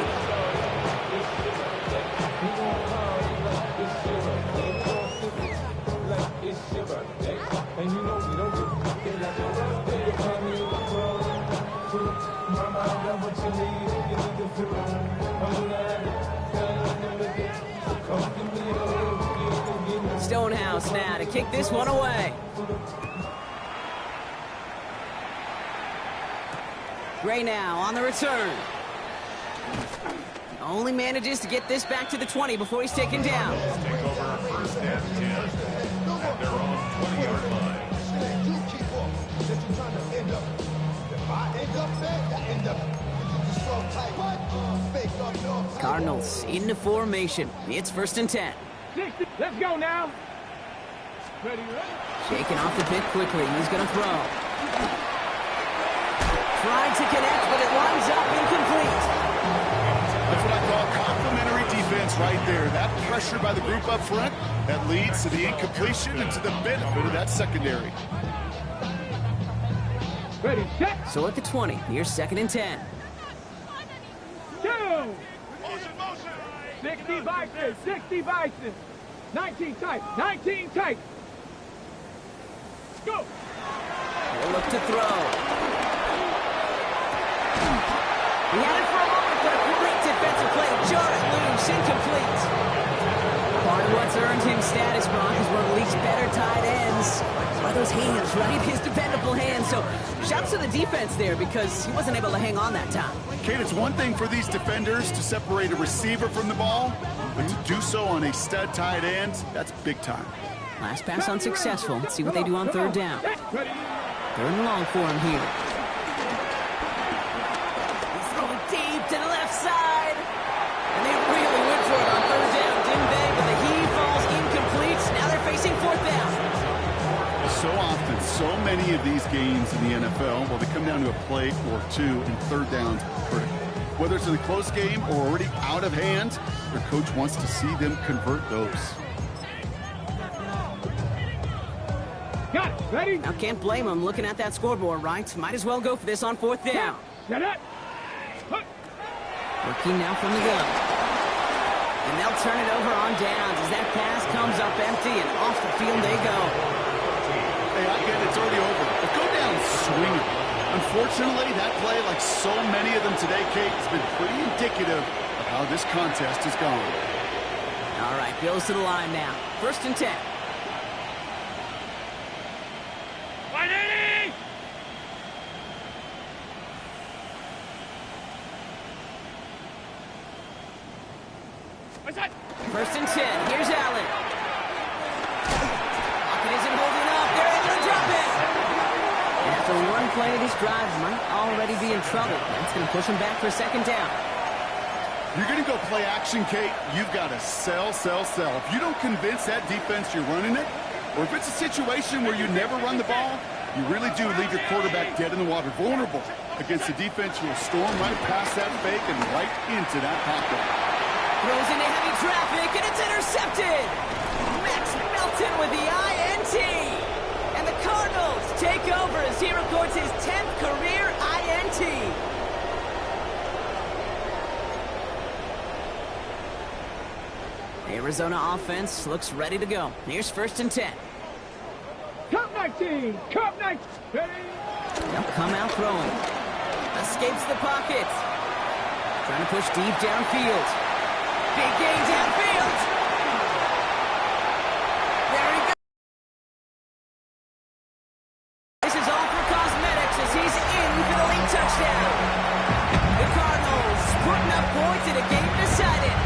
house now to kick this one away. Gray now on the return. Only manages to get this back to the 20 before he's taken down. Take over first and 10 at their own 20-yard line. Cardinals into formation. It's first and 10. 60. Let's go now. Ready, Shaking off the pit quickly. He's going to throw. Trying to connect, but it lines up incomplete. That's what I call complimentary defense right there. That pressure by the group up front, that leads to the incompletion and to the benefit of that secondary. Ready, set. So at the 20, here's second and 10. 2. 60 vices, 60 vices. 19 tight, 19 tight. Go. He'll look to throw. He had it for a moment, but a great defensive play. Jar it loose, incomplete. Part of what's earned him status, Brock, is one of the league's better tight ends. By those hands, right? His dependable hands. So, shouts to the defense there because he wasn't able to hang on that time. Kate, it's one thing for these defenders to separate a receiver from the ball, but to do so on a stud tight end, that's big time. Last pass unsuccessful. Let's see what they do on third down. Third and long for him here. He's throwing deep to the left side. And they really went for it on third down, didn't they? But the heave falls incomplete. Now they're facing fourth down. So often, so many of these games in the NFL, well, they come down to a play or two, and third downs are critical. Whether it's in a close game or already out of hand, their coach wants to see them convert those. Got it. Ready? Now can't blame him looking at that scoreboard, right? Might as well go for this on fourth down. Get it. Working now from the gun. And they'll turn it over on downs as that pass comes up empty and off the field they go. Hey, I get it, it's already over. But go down swinging. Unfortunately, that play, like so many of them today, Kate, has been pretty indicative of how this contest has gone. All right, Bills to the line now. First and 10. 180! What's that? First and 10. Here's Allen. Pocket isn't holding up. They're able to drop it. And after one play, this drive might already be in trouble. That's going to push him back for a second down. You're going to go play action, Kate. You've got to sell, sell, sell. If you don't convince that defense you're running it, or if it's a situation where you never run the ball, you really do leave your quarterback dead in the water, vulnerable against a defense who will storm right past that fake and right into that pocket. Throws into heavy traffic, and it's intercepted. Max Melton with the INT. And the Cardinals take over as he records his 10th career INT. Arizona offense looks ready to go. Here's first and 10. Cup 19! Cup 19! Ready? They'll come out throwing. Escapes the pocket. Trying to push deep downfield. Big gain downfield. There he goes. This is all for cosmetics as he's in for the late touchdown. The Cardinals putting up points in a game decided.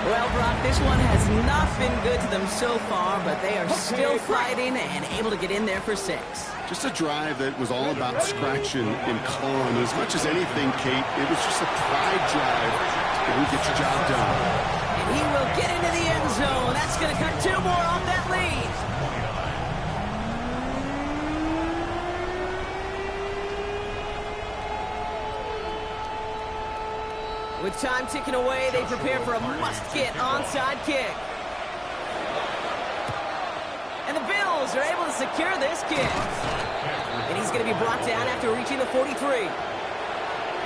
Well, Brock, this one has not been good to them so far, but they are still fighting and able to get in there for 6. Just a drive that was all about scratching and clawing. As much as anything, Kate, it was just a pride drive that will get your job done. And he will get into the end zone. That's going to cut 2 more off that lead. With time ticking away, they prepare for a must-get onside kick. And the Bills are able to secure this kick. And he's going to be brought down after reaching the 43.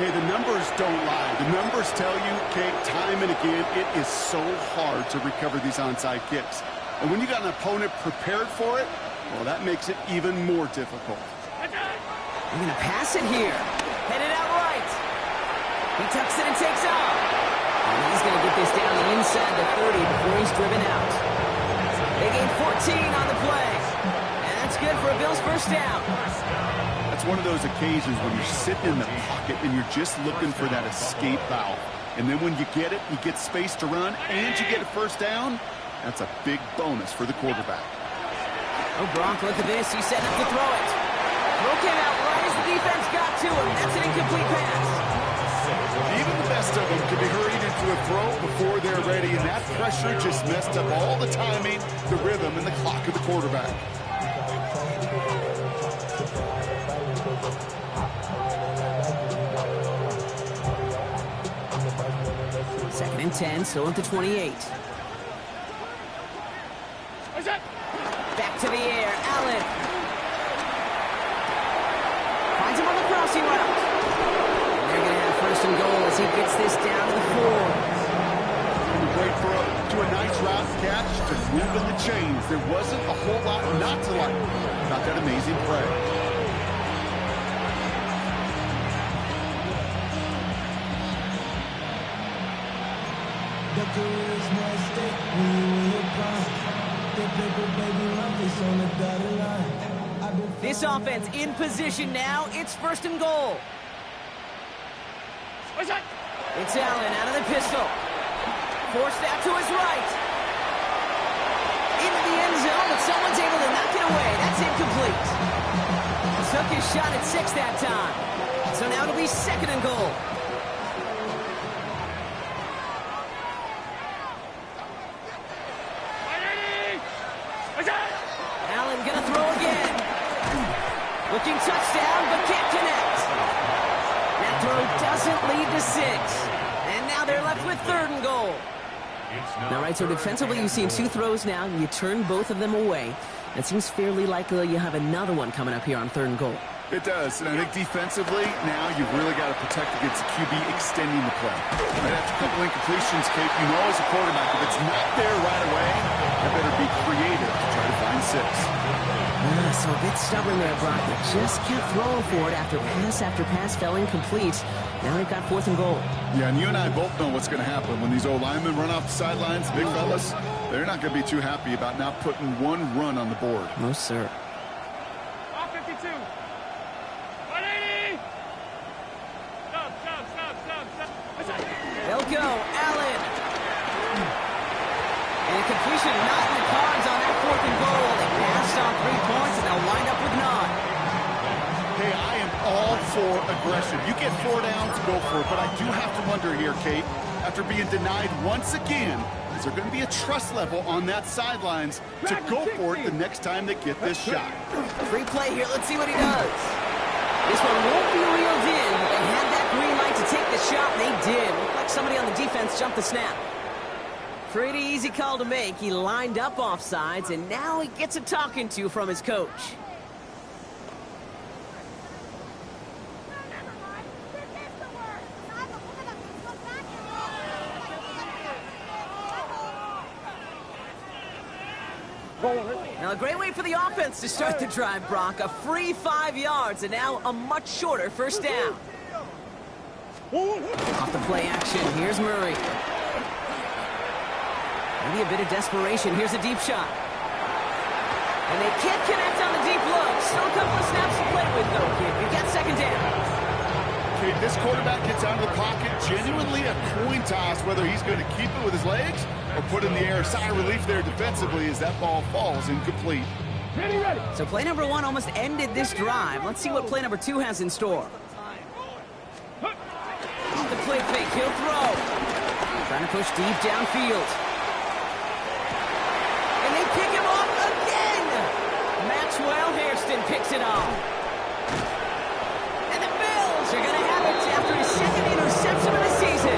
Hey, the numbers don't lie. The numbers tell you, Kate, time and again, it is so hard to recover these onside kicks. And when you got an opponent prepared for it, well, that makes it even more difficult. They're going to pass it here. Headed out right. He tucks it and takes off. And he's going to get this down inside the 30 before he's driven out. They gain 14 on the play. And that's good for a Bills first down. That's one of those occasions when you're sitting in the pocket and you're just looking for that escape valve. And then when you get it, you get space to run, and you get a first down. That's a big bonus for the quarterback. Oh, Gronk, look at this. He's set up to throw it. Throw came out right as the defense got to him. That's an incomplete pass. Even the best of them can be hurried into a throw before they're ready, and that pressure just messed up all the timing, the rhythm, and the clock of the quarterback. Second and 10, still at the 28. Back to the air, Allen. Finds him on the crossing route. And they're going to have first and goal as he gets this down to the 4. Great throw to a nice route catch to move in the chains. There wasn't a whole lot not to like about that amazing play. This offense in position now. It's first and goal. It's Allen out of the pistol. Forced out to his right. Into the end zone, but someone's able to knock it away. That's incomplete. Took his shot at 6 that time. So now it'll be second and goal. Allen gonna throw again. Looking touchdown, but can't connect. That throw doesn't lead to 6. And now they're left with third and goal. All right, so defensively you've seen 2 throws now, and you turn both of them away. It seems fairly likely you have another one coming up here on third and goal. It does, and I think defensively, now you've really got to protect against the QB extending the play. Right after a couple incompletions, Kate, you know as a quarterback, if it's not there right away, you better be creative to try to find 6. So a bit stubborn there, Brock, but just kept throwing for it after pass fell incomplete. Now they've got fourth and goal. Yeah, and you and I both know what's going to happen. When these old linemen run off the sidelines, big fellas, they're not going to be too happy about not putting one run on the board. No, sir. Off 52. 180. Stop. They'll go. Allen. And a completion not in the cards on that fourth and goal. They passed on 3 points, and they'll wind up with 9. Hey, I am all for aggression. You get 4 downs, go for it. But I do have to wonder here, Kate, after being denied once again, is there going to be a trust level on that sidelines to go for it the next time they get this shot? Free play here. Let's see what he does. This one won't be reeled in, but they had that green light to take the shot, and they did. Looked like somebody on the defense jumped the snap. Pretty easy call to make. He lined up offsides, and now he gets a talking to from his coach. Now, a great way for the offense to start the drive, Brock. A free 5 yards, and now a much shorter first down. Off the play action, here's Murray. Maybe a bit of desperation. Here's a deep shot. And they can't connect on the deep look. Still a couple of snaps to play with, though, kid. You got second down. Okay, this quarterback gets out of the pocket, genuinely a coin toss whether he's going to keep it with his legs or put it in the air. Sigh of relief there defensively as that ball falls incomplete. Ready. So play number 1 almost ended this drive. Let's see what play number 2 has in store. Off the play fake, he'll throw. Trying to push deep downfield. And they pick him off again! Maxwell Hairston picks it off. And the Bills are going to have it after his second interception of the season.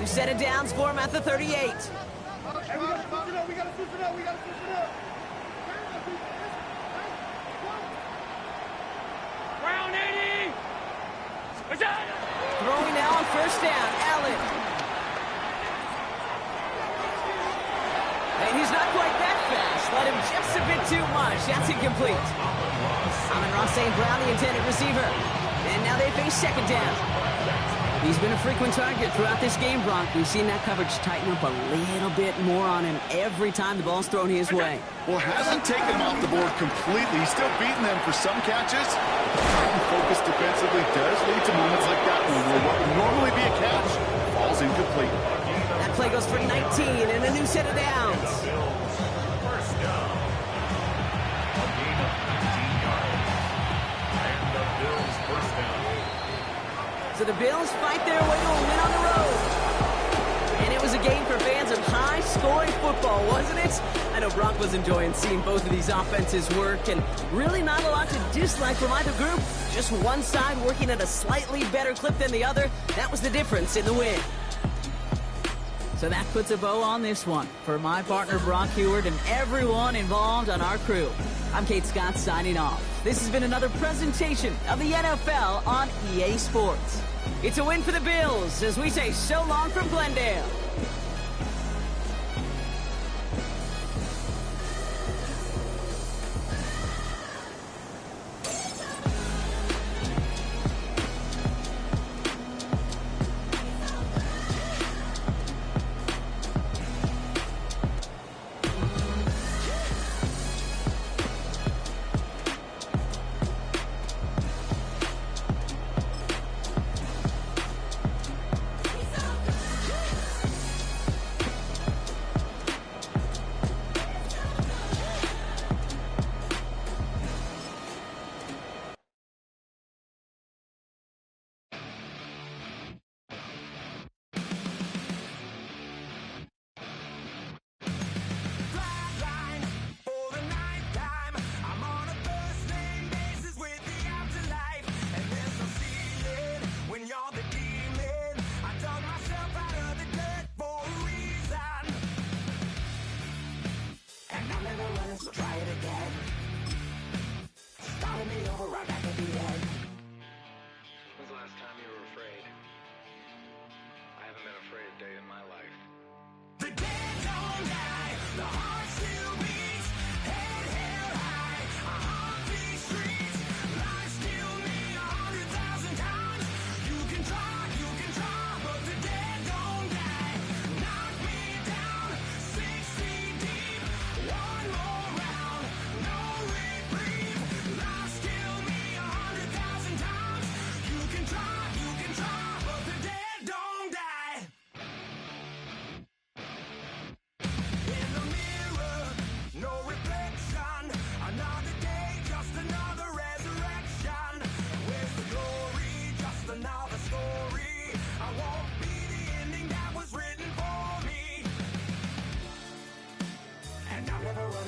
Set of downs for him at the 38. Hey, we gotta switch it up. We gotta switch it up. Round 80. Throwing now on first down. Allen. too much. That's incomplete. Amon-Ra St. Brown, the intended receiver. And now they face second down. He's been a frequent target throughout this game, Bronk. We've seen that coverage tighten up a little bit more on him every time the ball's thrown his way. Well, hasn't taken him off the board completely. He's still beating them for some catches. Focus defensively does lead to moments like that one where what would normally be a catch falls incomplete. That play goes for 19 and a new set of downs. First down. A gain of 19 yards. And the Bills first down. So the Bills fight their way to a win on the road. And it was a game for fans of high-scoring football, wasn't it? I know Brock was enjoying seeing both of these offenses work, and really not a lot to dislike from either group. Just one side working at a slightly better clip than the other. That was the difference in the win. So that puts a bow on this one. For my partner, Brock Heward, and everyone involved on our crew, I'm Kate Scott signing off. This has been another presentation of the NFL on EA Sports. It's a win for the Bills as we say so long from Glendale.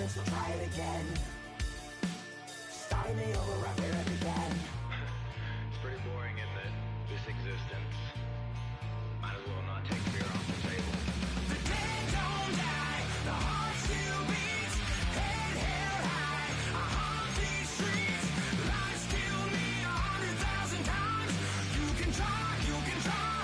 So try it again. Start me over right where it began. It's pretty boring, isn't it? This existence. Might as well not take fear off the table. The dead don't die, the heart still beats. Head held high, I haunt these streets. Lies kill me 100,000 times. You can try,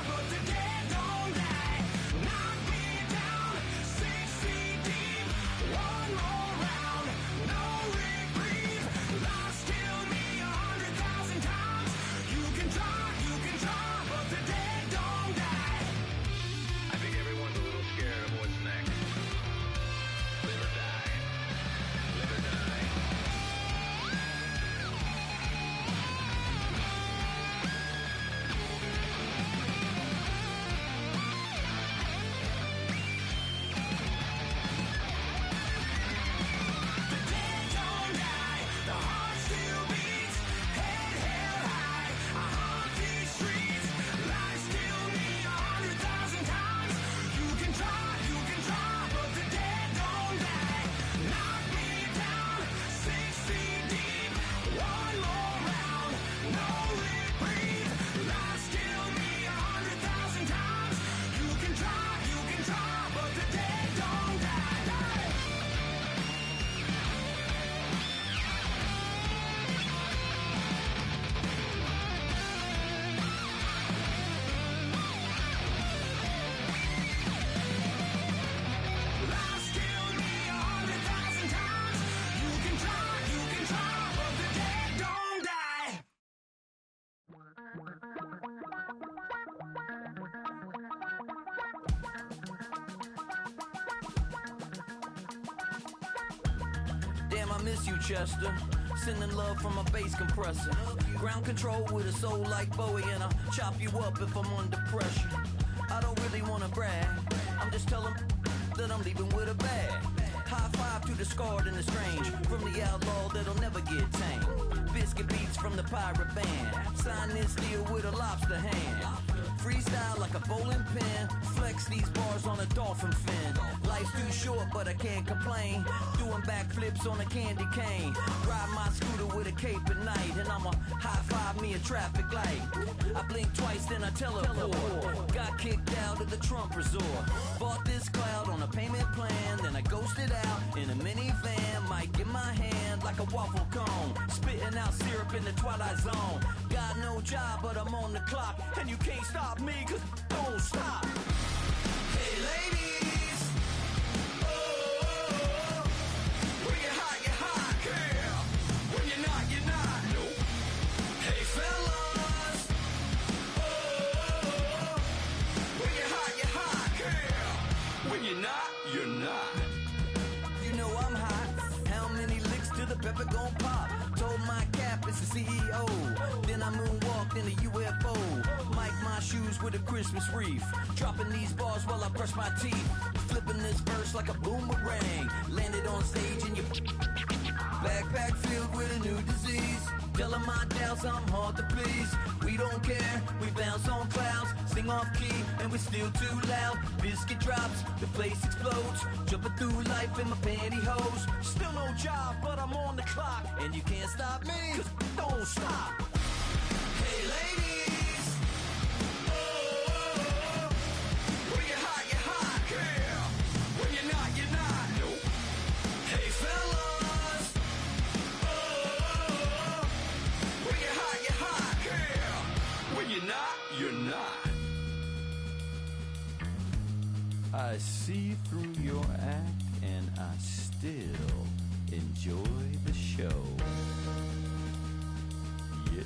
but the dead don't die. Knock me down 6 feet deep. One more round, no reprieve. Lies kill me 100,000 Damn, I miss you, Chester. Sending love from a bass compressor. Ground control with a soul like Bowie, and I'll chop you up if I'm under pressure. I don't really wanna brag. I'm just telling that I'm leaving with a bag. High five to the scarred and the strange, from the outlaw that'll never get tamed. Biscuit beats from the pirate band. Sign this deal with a lobster hand. Freestyle like a bowling pin. Flex these bars on a dolphin fin. Life's too short, but I can't complain. Doing backflips on a candy cane. Ride my scooter with a cape at night, and I'ma high five me a traffic light. I blink twice, then I teleport. Got kicked out of the Trump resort. Bought this cloud on a payment plan, then I ghosted out in a minivan. Mic in my hand like a waffle cone. Spitting out syrup in the twilight zone. Got no job, but I'm on the clock, and you can't stop me, cause don't stop. Hey ladies, oh, when you're hot, girl. When you're not, nope. Hey fellas, oh, when you're hot, girl. When you're not, you're not. You know I'm hot. How many licks till the pepper gon' pop? Told my cap it's the CEO. Then I moonwalked in a UFO. Mic my shoes with a Christmas wreath. Dropping these bars while I brush my teeth. Flipping this verse like a boomerang. Landed on stage in your backpack filled with a new disease. Telling my doubts I'm hard to please. We don't care, we bounce on clouds. Sing off key and we're still too loud. Biscuit drops, the place explodes. Jumping through life in my pantyhose. Still no job, but I'm on the clock. And you can't stop me, cause don't stop. Hey ladies, oh, when you're hot, girl. When you're not, nope. Hey fellas, oh, when you're hot, girl. When you're not, you're not. I see through your act and I still enjoy the show. Yeah.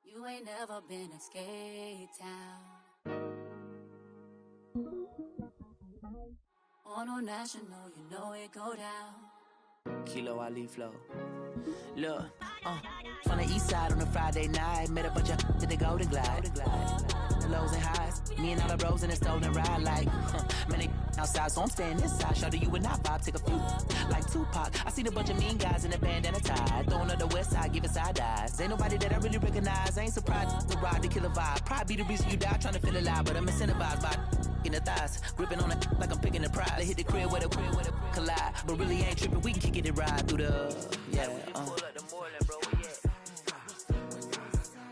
You ain't never been a skate town. On no national, you know it go down. Kilo Ali Flow. Look, from the east side on a Friday night, met a bunch of to the Golden Glide. The lows and highs, me and all the bros in a stolen ride like, man, they outside, so I'm staying inside. Show you and I vibe, take a few like Tupac. I seen a bunch of mean guys in a bandana tie, throwing up the west side, giving side eyes. Ain't nobody that I really recognize. I ain't surprised to ride the killer vibe. Probably be the reason you die trying to feel alive, but I'm incentivized by in the thighs, gripping on it like I'm picking the prize. They hit the crib with a collide, but really ain't tripping. We can kick it and ride through the Pull up the morning, bro. Where you at?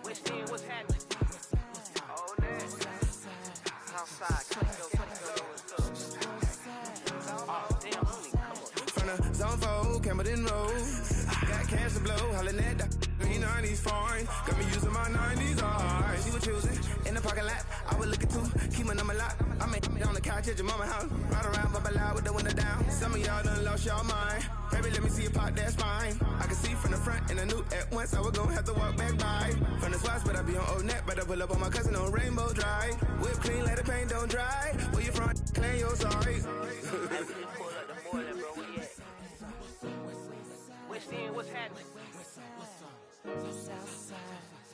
West End, what's happening? Oh, man. Southside, let's go. Oh, damn, homie, come on. From the zone 4, Campbellton Road. Got cash to blow, hollering at the green 90s foreign. Got me using my 90s, alright. She was choosing in the park. couch at your mama house. Ride around, bubble loud with the window down. Some of y'all done lost y'all mind. Baby, let me see you pop, that's fine. I can see from the front and I knew at once I was gonna have to walk back by. From the spots, but I be on Old Net. Better pull up on my cousin on Rainbow Drive. Whip clean, let the paint don't dry. Where you from? Claim your sorry. West End, what's happening?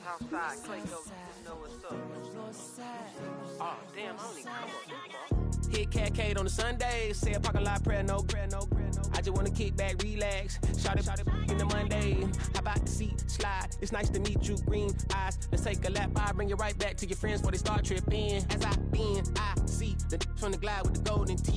Southside, Clayco, just know what's up. Oh, damn, I don't even come up. Hit Catcade on the Sundays, say a parking lot prayer, no. I just wanna kick back, relax, shout it in the Monday. How about the seat slide? It's nice to meet you, green eyes. Let's take a lap, I bring you right back to your friends before they start tripping. As I see the from the glide with the golden teeth.